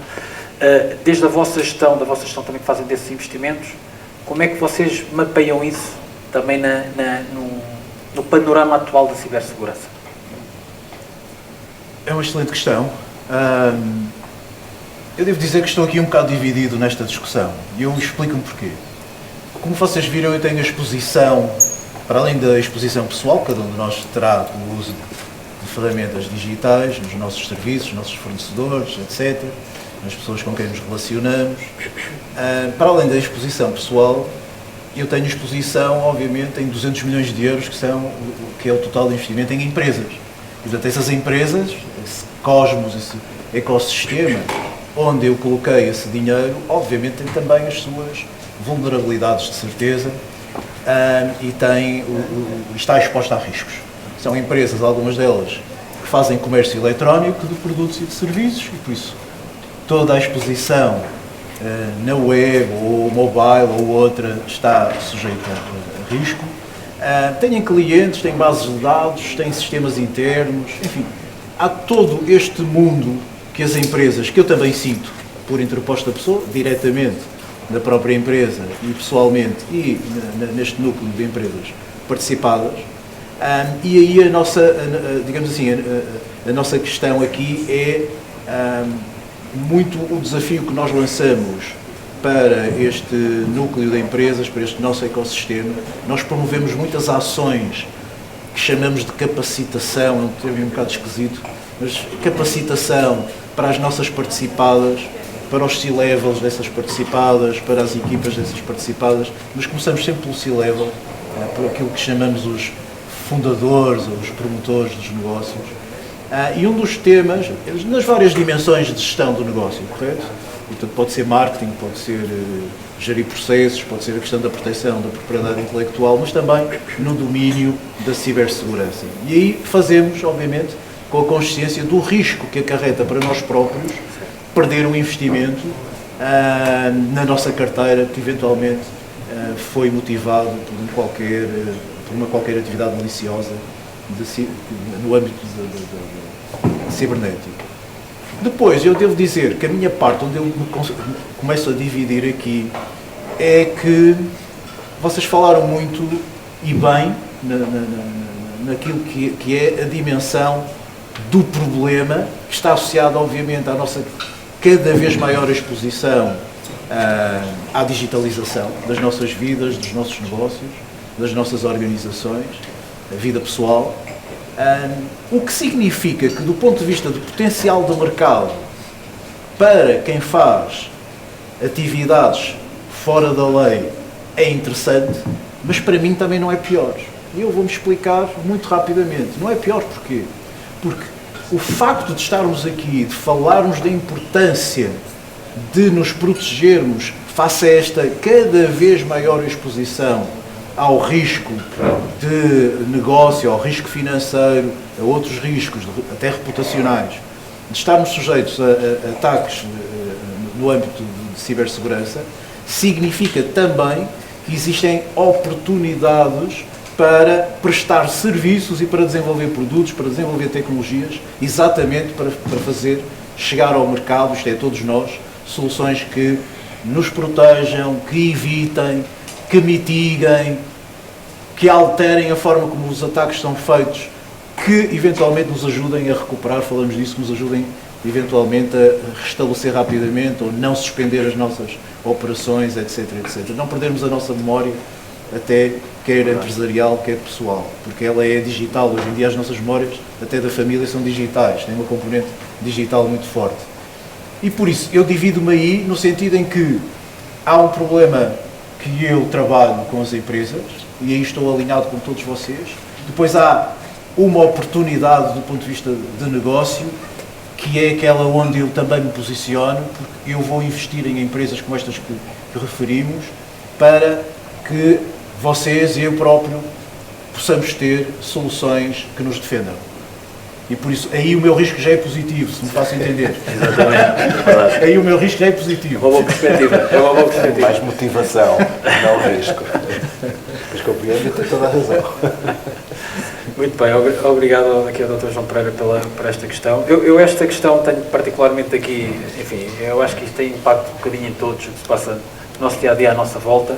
desde a vossa gestão, da vossa gestão também que fazem desses investimentos, como é que vocês mapeiam isso também no panorama atual da cibersegurança? É uma excelente questão. Eu devo dizer que estou aqui um bocado dividido nesta discussão e eu explico-me porquê. Como vocês viram, eu tenho a exposição, para além da exposição pessoal, cada um de nós terá o uso de ferramentas digitais nos nossos serviços, nos nossos fornecedores, etc., nas pessoas com quem nos relacionamos. Para além da exposição pessoal, eu tenho exposição, obviamente, em 200 milhões de euros, que é o total de investimento em empresas. E, portanto, essas empresas, esse cosmos, esse ecossistema onde eu coloquei esse dinheiro, obviamente tem também as suas vulnerabilidades de certeza e está exposta a riscos. São empresas, algumas delas, que fazem comércio eletrónico de produtos e de serviços e, por isso, toda a exposição na web ou mobile ou outra está sujeita a risco. Têm clientes, têm bases de dados, têm sistemas internos, enfim, há todo este mundo que as empresas, que eu também sinto por interposta pessoa, diretamente da própria empresa e pessoalmente e neste núcleo de empresas participadas, e aí a nossa, digamos assim, a nossa questão aqui é muito o desafio que nós lançamos para este núcleo de empresas, para este nosso ecossistema. Nós promovemos muitas ações que chamamos de capacitação, é um termo um bocado esquisito, mas capacitação para as nossas participadas, para os C-levels dessas participadas, para as equipas dessas participadas, mas começamos sempre pelo C-level, por aquilo que chamamos os fundadores ou os promotores dos negócios. E um dos temas, nas várias dimensões de gestão do negócio, correto? Portanto, pode ser marketing, pode ser gerir processos, pode ser a questão da proteção da propriedade intelectual, mas também no domínio da cibersegurança. E aí fazemos, obviamente, com a consciência do risco que acarreta para nós próprios perder um investimento na nossa carteira que eventualmente foi motivado por uma qualquer atividade maliciosa no âmbito cibernético. Depois, eu devo dizer que a minha parte, onde eu me começo a dividir aqui, é que vocês falaram muito e bem naquilo que é a dimensão do problema, que está associado, obviamente, à nossa cada vez maior exposição à digitalização das nossas vidas, dos nossos negócios, das nossas organizações, a vida pessoal. O que significa que, do ponto de vista do potencial do mercado, para quem faz atividades fora da lei, é interessante, mas para mim também não é pior. E eu vou-me explicar muito rapidamente. Não é pior porquê? Porque o facto de estarmos aqui, de falarmos da importância de nos protegermos face a esta cada vez maior exposição ao risco de negócio, ao risco financeiro, a outros riscos, até reputacionais, de estarmos sujeitos a ataques no âmbito de cibersegurança, significa também que existem oportunidades para prestar serviços e para desenvolver produtos, para desenvolver tecnologias, exatamente para fazer chegar ao mercado, isto é, todos nós, soluções que nos protejam, que evitem, que mitiguem, que alterem a forma como os ataques são feitos, que eventualmente nos ajudem a recuperar, falamos disso, que nos ajudem eventualmente a restabelecer rapidamente ou não suspender as nossas operações, etc, etc. Não perdermos a nossa memória, até quer empresarial, quer pessoal, porque ela é digital. Hoje em dia as nossas memórias, até da família, são digitais, têm uma componente digital muito forte. E por isso, eu divido-me aí no sentido em que há um problema que eu trabalho com as empresas, e aí estou alinhado com todos vocês. Depois há uma oportunidade do ponto de vista de negócio, que é aquela onde eu também me posiciono, porque eu vou investir em empresas como estas que referimos, para que vocês e eu próprio possamos ter soluções que nos defendam. E por isso, aí o meu risco já é positivo, se me faço entender. Exatamente. Aí o meu risco já é positivo. Uma boa perspectiva. É uma boa perspectiva. Mais motivação, não risco. Mas compreendo e tem toda a razão. Muito bem, obrigado aqui ao Dr. João Pereira por esta questão. Eu esta questão tenho particularmente aqui, enfim, eu acho que isto tem impacto um bocadinho em todos o que se passa no nosso dia-a-dia à nossa volta,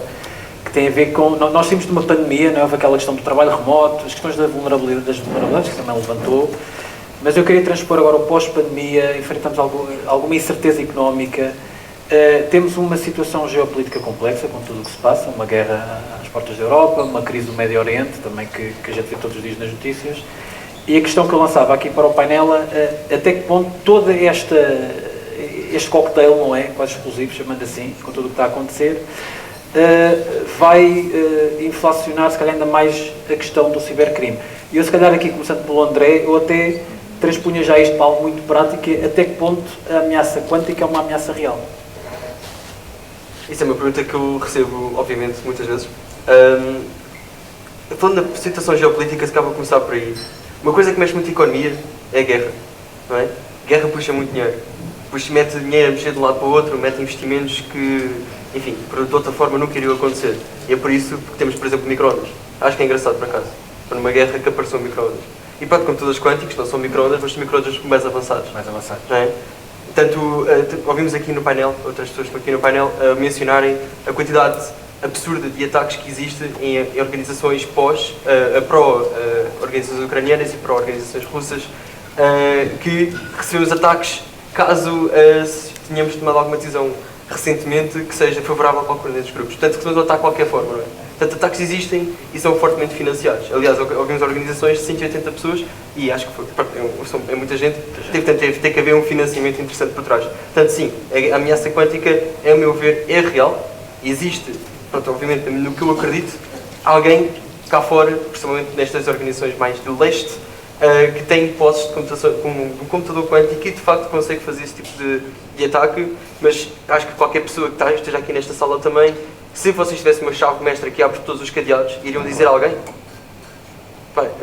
que tem a ver com, nós temos de uma pandemia, não é? Houve aquela questão do trabalho remoto, as questões das vulnerabilidades que também levantou, mas eu queria transpor agora o pós-pandemia, enfrentamos alguma incerteza económica, temos uma situação geopolítica complexa com tudo o que se passa, uma guerra às portas da Europa, uma crise do Médio Oriente, também que a gente vê todos os dias nas notícias, e a questão que eu lançava aqui para o painel, até que ponto todo este cocktail, não é, quase explosivo, chamando assim, com tudo o que está a acontecer, vai inflacionar, se calhar, ainda mais a questão do cibercrime. E eu, se calhar, aqui, começando pelo André, eu até transpunha já isto para algo muito prático, até que ponto a ameaça quântica é uma ameaça real? Isso é uma pergunta que eu recebo, obviamente, muitas vezes. Falando da situação geopolítica, se acaba a começar por aí. Uma coisa que mexe muito a economia é a guerra, não é? Guerra puxa muito dinheiro. Mete dinheiro a mexer de um lado para o outro, mete investimentos que, enfim, de outra forma nunca iriam acontecer. E é por isso que temos, por exemplo, micro-ondas. Acho que é engraçado, por acaso. Foi numa guerra que apareceu micro-ondas. E pronto, computadores quânticos não são micro-ondas, mas são micro-ondas mais avançados. Mais avançados. Não é? Tanto, ouvimos aqui no painel, outras pessoas que estão aqui no painel, mencionarem a quantidade absurda de ataques que existem em organizações pró-organizações ucranianas e pró-organizações russas, que recebemos ataques caso tenhamos tomado alguma decisão recentemente que seja favorável a qualquer desses grupos. Portanto, que se nos ataque de qualquer forma, não é? Portanto, ataques existem e são fortemente financiados. Aliás, ouvimos organizações de 180 pessoas e acho que é muita gente, tem que haver um financiamento interessante por trás. Portanto, sim, a ameaça quântica, a meu ver, é real. Existe, pronto, obviamente, no que eu acredito, alguém cá fora, principalmente nestas organizações mais do leste, que tem posses de um computador quântico e de facto consegue fazer esse tipo de ataque, mas acho que qualquer pessoa que esteja aqui nesta sala também, se vocês tivessem uma chave mestra que abre todos os cadeados, iriam dizer a alguém?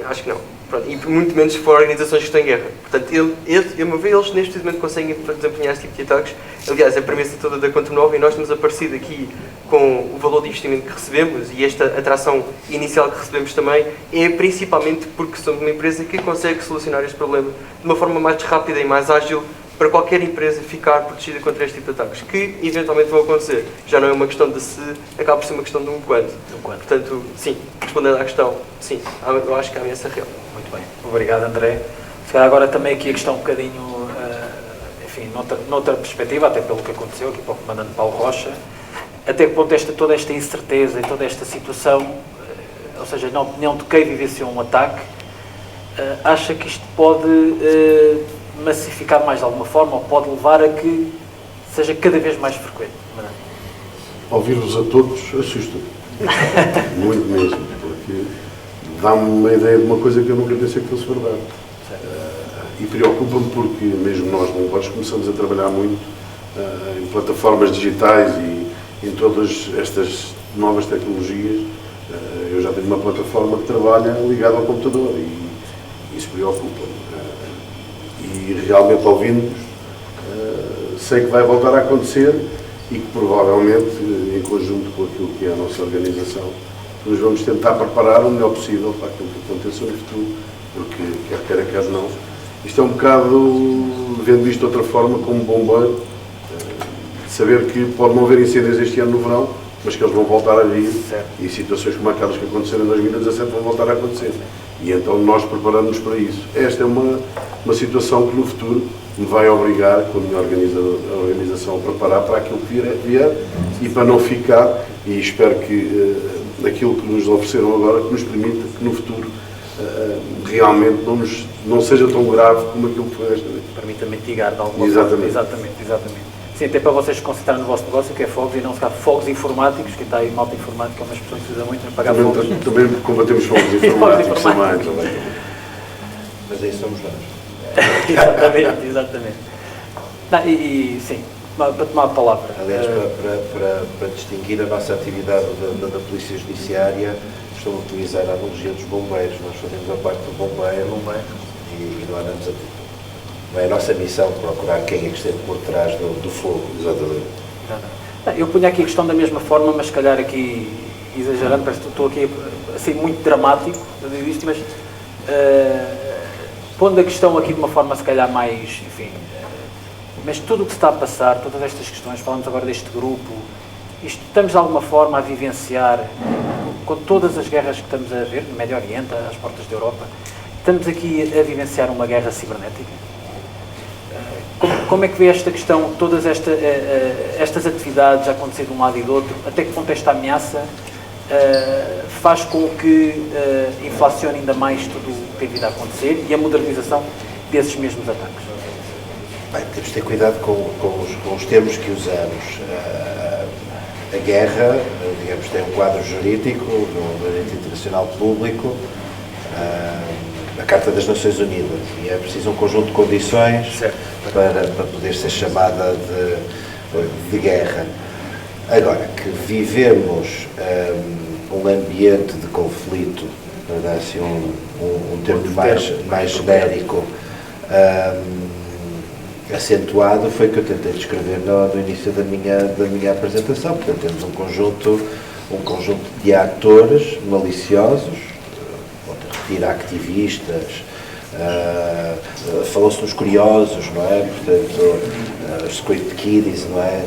Acho que não. Pronto, e muito menos se for organizações que estão em guerra. Portanto, eles neste momento conseguem desempenhar esse tipo de ataques. Aliás, a premissa toda da Quantum Nova, e nós temos aparecido aqui com o valor de investimento que recebemos e esta atração inicial que recebemos também, é principalmente porque somos uma empresa que consegue solucionar este problema de uma forma mais rápida e mais ágil para qualquer empresa ficar protegida contra este tipo de ataques, que eventualmente vão acontecer. Já não é uma questão de se, acaba por ser uma questão de um quando. Portanto, sim, respondendo à questão, sim, eu acho que há ameaça real. Muito bem, obrigado, André. Se calhar agora também aqui a questão um bocadinho, enfim, noutra perspectiva, até pelo que aconteceu aqui para o comandante Paulo Rocha, até que ponto toda esta incerteza e toda esta situação, ou seja, na opinião de quem vivenciou um ataque, acha que isto pode massificar mais de alguma forma ou pode levar a que seja cada vez mais frequente? Ouvir-vos a todos assusta-me. Muito mesmo, porque dá-me uma ideia de uma coisa que eu nunca pensei que fosse verdade. E preocupa-me porque mesmo nós começamos a trabalhar muito em plataformas digitais e em todas estas novas tecnologias. Eu já tenho uma plataforma que trabalha ligada ao computador e isso preocupa-me. E realmente ouvindo-vos, sei que vai voltar a acontecer e que provavelmente, em conjunto com aquilo que é a nossa organização, nos vamos tentar preparar o melhor possível para aquilo que aconteça no futuro, porque quer queira, quer não. Isto é um bocado, vendo isto de outra forma, como bombeiro, saber que pode não haver incêndios este ano no verão, mas que eles vão voltar a vir e situações como aquelas que aconteceram em 2017 vão voltar a acontecer. E então nós preparamos-nos para isso. Esta é uma situação que no futuro me vai obrigar, com a minha organização, a preparar para aquilo que vier e para não ficar, e espero que aquilo que nos ofereceram agora, que nos permita que no futuro realmente não seja tão grave como aquilo que foi esta vez. Permita mitigar de alguma Exatamente. forma. Exatamente. Sim, até para vocês concentrarem no vosso negócio, que é fogos, e não ficar fogos informáticos, que está aí malta informática, é uma expressão que se usa muito, para pagar fogos. Também combatemos fogos informáticos também. Mas aí somos nós. Exatamente. Não, sim, para tomar a palavra. Aliás, para distinguir a nossa atividade da Polícia Judiciária, estou a utilizar a analogia dos bombeiros. Nós fazemos a parte do bombeiro e não andamos não é a nossa missão procurar quem é que esteve por trás do fogo. Exatamente. Eu ponho aqui a questão da mesma forma, mas se calhar aqui exagerando, parece que estou aqui a ser muito dramático, mas pondo a questão aqui de uma forma se calhar mais, enfim, mas tudo o que se está a passar, todas estas questões, falamos agora deste grupo, estamos de alguma forma a vivenciar, com todas as guerras que estamos a ver, no Médio Oriente, às portas da Europa, estamos aqui a vivenciar uma guerra cibernética. Como é que vê esta questão, todas estas atividades a acontecer de um lado e do outro, até que ponto esta ameaça faz com que inflacione ainda mais tudo o que tem vindo a acontecer e a modernização desses mesmos ataques? Bem, temos de ter cuidado com os termos que usamos. A guerra, digamos, tem um quadro jurídico no direito internacional público, a Carta das Nações Unidas, e é preciso um conjunto de condições para poder ser chamada de guerra. Agora, que vivemos um ambiente de conflito, para dar assim um termo mais genérico, acentuado, foi o que eu tentei descrever no início da minha apresentação. Portanto, temos um conjunto de atores maliciosos, ativistas, falou-se dos curiosos, não é? Portanto, os script kiddies, não é?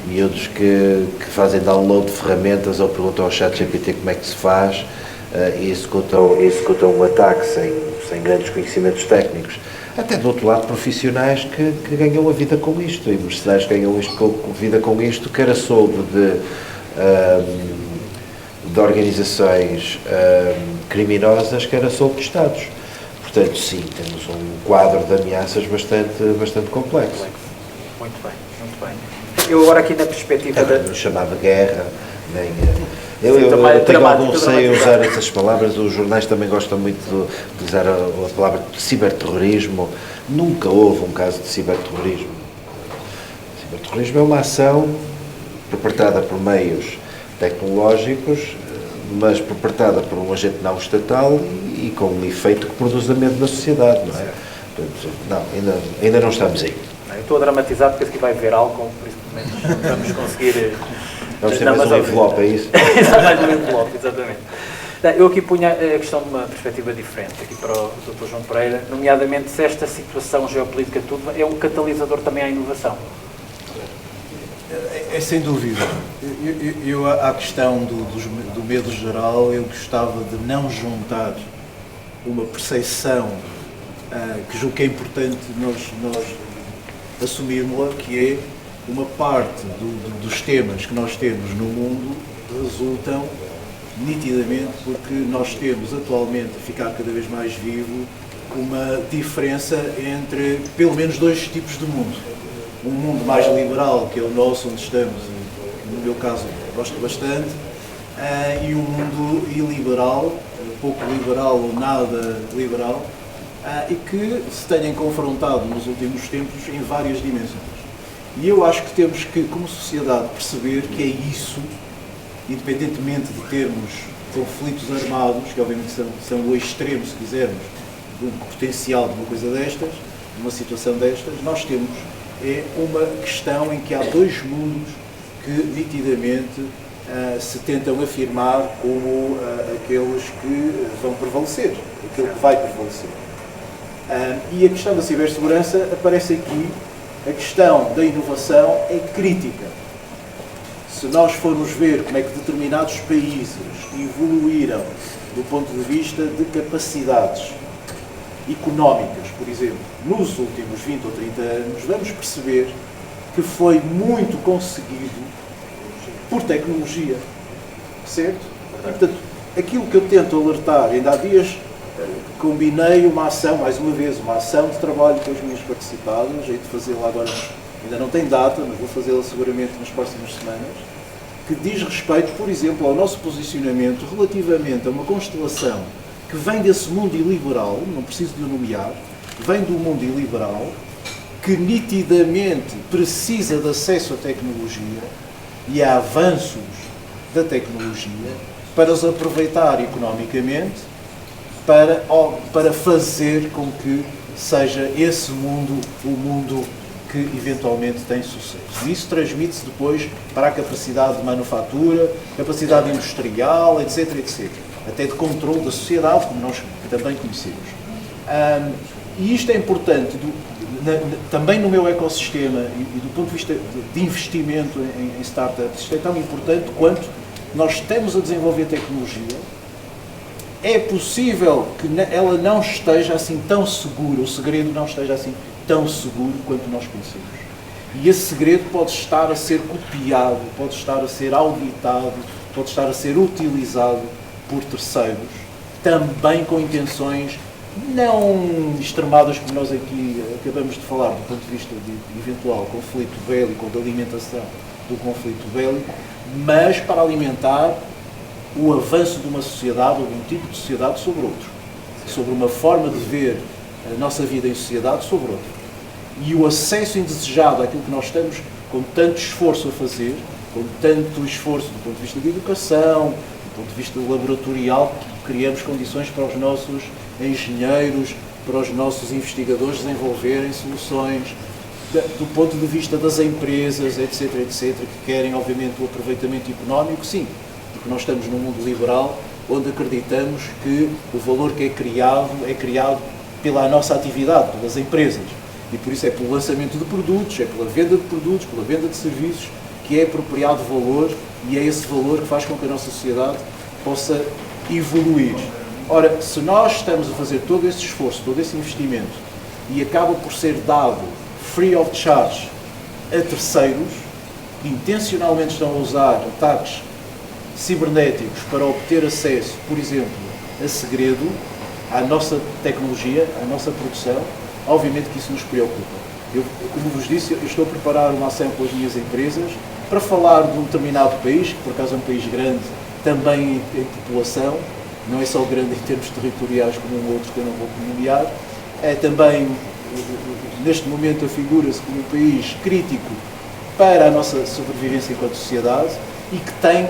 Miúdos que fazem download de ferramentas ou perguntam ao ChatGPT como é que se faz e executam um ataque sem grandes conhecimentos técnicos. Até do outro lado, profissionais que ganham a vida com isto, e mercenários que ganham a vida com isto, quer a soldo de organizações criminosas, quer a soldo de Estados. Portanto, sim, temos um quadro de ameaças bastante complexo. Muito bem. Eu agora aqui na perspectiva não chamava guerra, nem... Eu tenho algum receio em usar essas palavras. Os jornais também gostam muito de usar a palavra ciberterrorismo. Nunca houve um caso de ciberterrorismo. Ciberterrorismo é uma ação perpetrada por meios tecnológicos, mas perpetrada por um agente não estatal e com um efeito que produz medo na sociedade, não é? Portanto, não, ainda não estamos aí. Eu estou a dramatizar porque aqui vai haver álcool, por isso vamos conseguir... Vamos ter mais um envelope, é isso? Mais um envelope, exatamente. Eu aqui punha a questão de uma perspectiva diferente, aqui para o Dr. João Pereira, nomeadamente se esta situação geopolítica tudo é um catalisador também à inovação. É sem dúvida. Eu à questão do medo geral, eu gostava de não juntar uma percepção que julgo que é importante nós assumirmos-la, que é uma parte dos temas que nós temos no mundo resultam nitidamente porque nós temos atualmente, a ficar cada vez mais vivo, uma diferença entre pelo menos dois tipos de mundo. Um mundo mais liberal, que é o nosso, onde estamos, no meu caso gosto bastante, e um mundo iliberal, pouco liberal ou nada liberal, e que se têm confrontado nos últimos tempos em várias dimensões. E eu acho que temos que, como sociedade, perceber que é isso, independentemente de termos conflitos armados, que obviamente são o extremo, se quisermos, do potencial de uma coisa destas, de uma situação destas, nós temos uma questão em que há dois mundos que nitidamente se tentam afirmar como aqueles que vão prevalecer, aquele que vai prevalecer. E a questão da cibersegurança aparece aqui. A questão da inovação é crítica. Se nós formos ver como é que determinados países evoluíram do ponto de vista de capacidades económicas, por exemplo, nos últimos 20 ou 30 anos, vamos perceber que foi muito conseguido por tecnologia, certo? E, portanto, aquilo que eu tento alertar, ainda há dias combinei uma ação, mais uma vez, uma ação de trabalho com as minhas participadas, hei de fazê-la agora, ainda não tem data, mas vou fazê-la seguramente nas próximas semanas, que diz respeito, por exemplo, ao nosso posicionamento relativamente a uma constelação que vem desse mundo iliberal, não preciso de o nomear, vem do mundo iliberal, que nitidamente precisa de acesso à tecnologia e a avanços da tecnologia para os aproveitar economicamente, para fazer com que seja esse mundo o mundo que eventualmente tem sucesso. E isso transmite-se depois para a capacidade de manufatura, capacidade industrial, etc, etc. Até de controle da sociedade, como nós também conhecemos. E isto é importante também no meu ecossistema e do ponto de vista de investimento em startups. Isto é tão importante quanto nós estamos a desenvolver tecnologia. É possível que ela não esteja assim tão segura, o segredo não esteja assim tão seguro quanto nós conhecemos. E esse segredo pode estar a ser copiado, pode estar a ser auditado, pode estar a ser utilizado por terceiros, também com intenções não extremadas como nós aqui acabamos de falar, do ponto de vista de eventual conflito bélico ou de alimentação do conflito bélico, mas para alimentar o avanço de uma sociedade ou de um tipo de sociedade sobre outro, sobre uma forma de ver a nossa vida em sociedade sobre outro. E o acesso indesejado àquilo que nós estamos com tanto esforço a fazer, com tanto esforço do ponto de vista de educação, do ponto de vista laboratorial, que criamos condições para os nossos engenheiros, para os nossos investigadores desenvolverem soluções, do ponto de vista das empresas, etc, etc, que querem, obviamente, o aproveitamento económico, sim, porque nós estamos num mundo liberal, onde acreditamos que o valor que é criado pela nossa atividade, pelas empresas. E por isso é pelo lançamento de produtos, é pela venda de produtos, pela venda de serviços, que é apropriado valor, e é esse valor que faz com que a nossa sociedade possa evoluir. Ora, se nós estamos a fazer todo esse esforço, todo esse investimento, e acaba por ser dado free of charge a terceiros, que intencionalmente estão a usar ataques cibernéticos para obter acesso, por exemplo, a segredo, à nossa tecnologia, à nossa produção, obviamente que isso nos preocupa. Como vos disse, eu estou a preparar uma ação com as minhas empresas para falar de um determinado país, que por acaso é um país grande, também em população, não é só grande em termos territoriais como um outro que eu não vou nomear, é também, neste momento, afigura-se como um país crítico para a nossa sobrevivência enquanto sociedade e que tem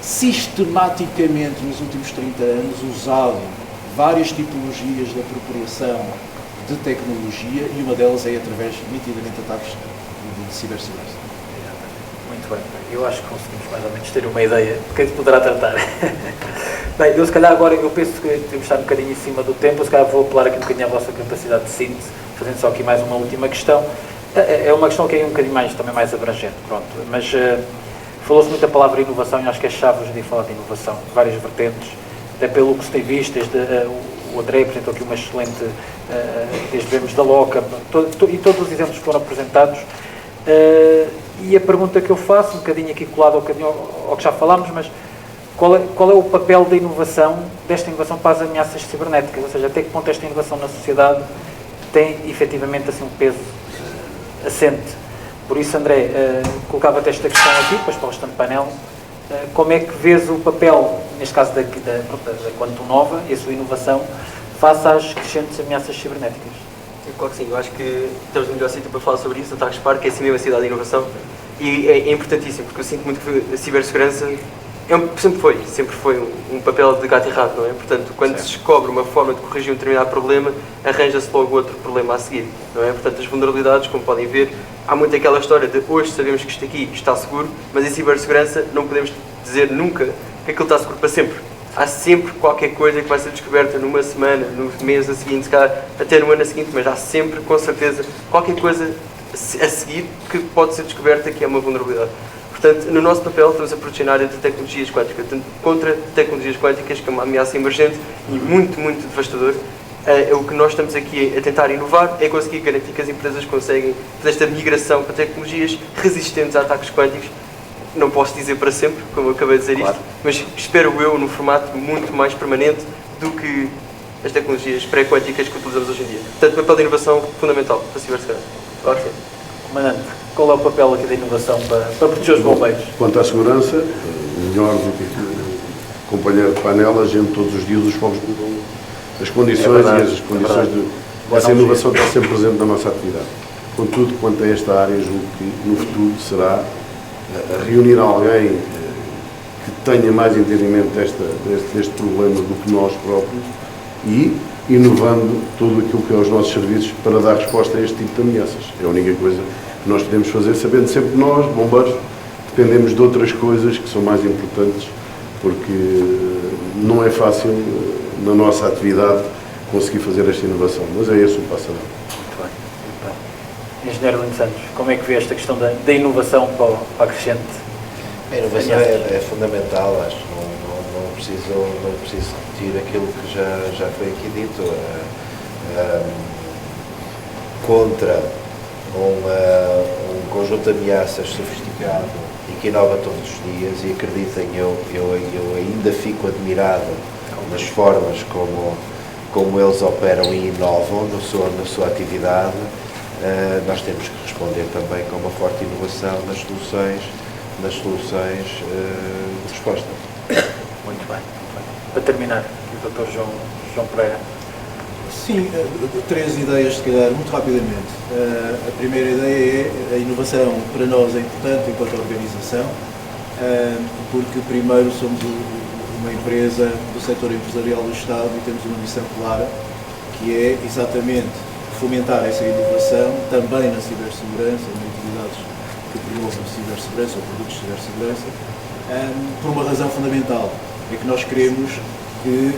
sistematicamente nos últimos 30 anos usado várias tipologias de apropriação de tecnologia e uma delas é através, nitidamente, ataques de cibersegurança. Muito bem, eu acho que conseguimos mais ou menos ter uma ideia de quem se poderá tratar. Bem, eu se calhar agora, eu penso que temos de estar um bocadinho em cima do tempo, eu se calhar vou apelar aqui um bocadinho à vossa capacidade de síntese, fazendo só aqui mais uma última questão. É uma questão que é um bocadinho mais, também mais abrangente, pronto, mas falou-se muito a palavra inovação e acho que é chave hoje em dia falar de inovação, de várias vertentes, até pelo que se tem visto, desde o André apresentou aqui uma excelente, desde vemos da LOCA, e todos os exemplos que foram apresentados, e a pergunta que eu faço, um bocadinho aqui colado ao que já falámos, mas qual é o papel da inovação, desta inovação para as ameaças cibernéticas, ou seja, até que ponto esta inovação na sociedade tem efetivamente assim, um peso assente. Por isso, André, colocava-te esta questão aqui, depois para o restante painel, como é que vês o papel, neste caso da Quantum Nova e a sua inovação, face às crescentes ameaças cibernéticas? Claro que sim, eu acho que estamos no melhor sítio para falar sobre isso, ataques Spark, é assim mesmo a cidade da inovação, e é importantíssimo, porque eu sinto muito que a cibersegurança sempre foi um papel de gato e rato, não é? Portanto, quando se descobre uma forma de corrigir um determinado problema, arranja-se logo outro problema a seguir, não é? Portanto, as vulnerabilidades, como podem ver, há muito aquela história de hoje sabemos que isto aqui está seguro, mas em cibersegurança não podemos dizer nunca que aquilo está seguro para sempre. Há sempre qualquer coisa que vai ser descoberta numa semana, no mês a seguinte, até no ano a seguinte, mas há sempre, com certeza, qualquer coisa a seguir que pode ser descoberta que é uma vulnerabilidade. Portanto, no nosso papel estamos a proteger a área de tecnologias quânticas, tanto contra tecnologias quânticas, que é uma ameaça emergente e muito, muito devastadora, O que nós estamos aqui a tentar inovar é conseguir garantir que as empresas conseguem fazer esta migração para tecnologias resistentes a ataques quânticos. Não posso dizer para sempre, como eu acabei de dizer isto, mas espero eu num formato muito mais permanente do que as tecnologias pré-quânticas que utilizamos hoje em dia. Portanto, o papel da inovação é fundamental para a cibersegurança. Claro que sim. Comandante, qual é o papel aqui da inovação para proteger os bombeiros? Quanto à segurança, melhor do que o companheiro de painel, a gente todos os dias os fogos mudam as condições e as condições de... Essa inovação está sempre presente na nossa atividade. Contudo, quanto a esta área, julgo que no futuro será reunir alguém que tenha mais entendimento deste problema do que nós próprios e inovando tudo aquilo que é os nossos serviços para dar resposta a este tipo de ameaças. É a única coisa que nós podemos fazer, sabendo sempre que nós, bombeiros, dependemos de outras coisas que são mais importantes, porque não é fácil na nossa atividade conseguir fazer esta inovação, mas é esse o passo a dar. Muito bem, muito bem. Engenheiro Lino Santos, como é que vê esta questão da inovação para a crescente? A inovação é fundamental, acho que não preciso repetir aquilo que já foi aqui dito. Contra um conjunto de ameaças sofisticado e que inova todos os dias, e acreditem, eu ainda fico admirado nas formas como eles operam e inovam na sua atividade. Nós temos que responder também com uma forte inovação nas soluções de resposta. Muito bem. Para terminar, o Dr. João Pereira. Sim, 3 ideias, se calhar, muito rapidamente. A primeira ideia é a inovação para nós é importante enquanto organização, porque primeiro somos uma empresa do setor empresarial do Estado e temos uma missão clara, que é exatamente fomentar essa inovação também na cibersegurança, em atividades que promovam cibersegurança ou produtos de cibersegurança, por uma razão fundamental, é que nós queremos que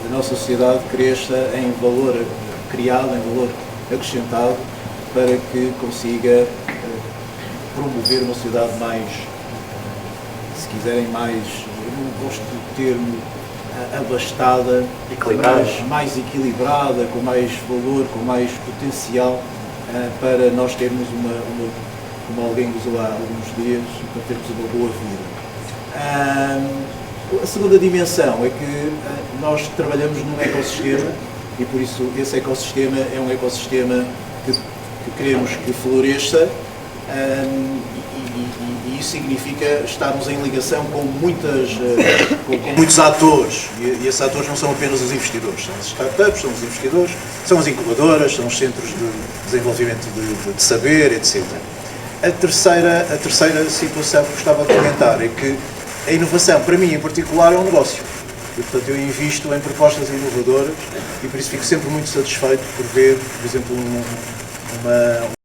a nossa sociedade cresça em valor criado, em valor acrescentado, para que consiga promover uma sociedade mais, se quiserem, mais, eu não gosto do termo, abastada, mais equilibrada, com mais valor, com mais potencial, para nós termos como alguém usou há alguns dias, para termos uma boa vida. A segunda dimensão é que nós trabalhamos num ecossistema e por isso esse ecossistema é um ecossistema que queremos que floresça, e isso significa estarmos em ligação com muitos atores, e esses atores não são apenas os investidores, são as startups, são os investidores, são as incubadoras, são os centros de desenvolvimento de saber, etc. A terceira situação que gostava de comentar é que a inovação, para mim em particular, é um negócio. E, portanto, eu invisto em propostas inovadoras e por isso fico sempre muito satisfeito por ver, por exemplo, uma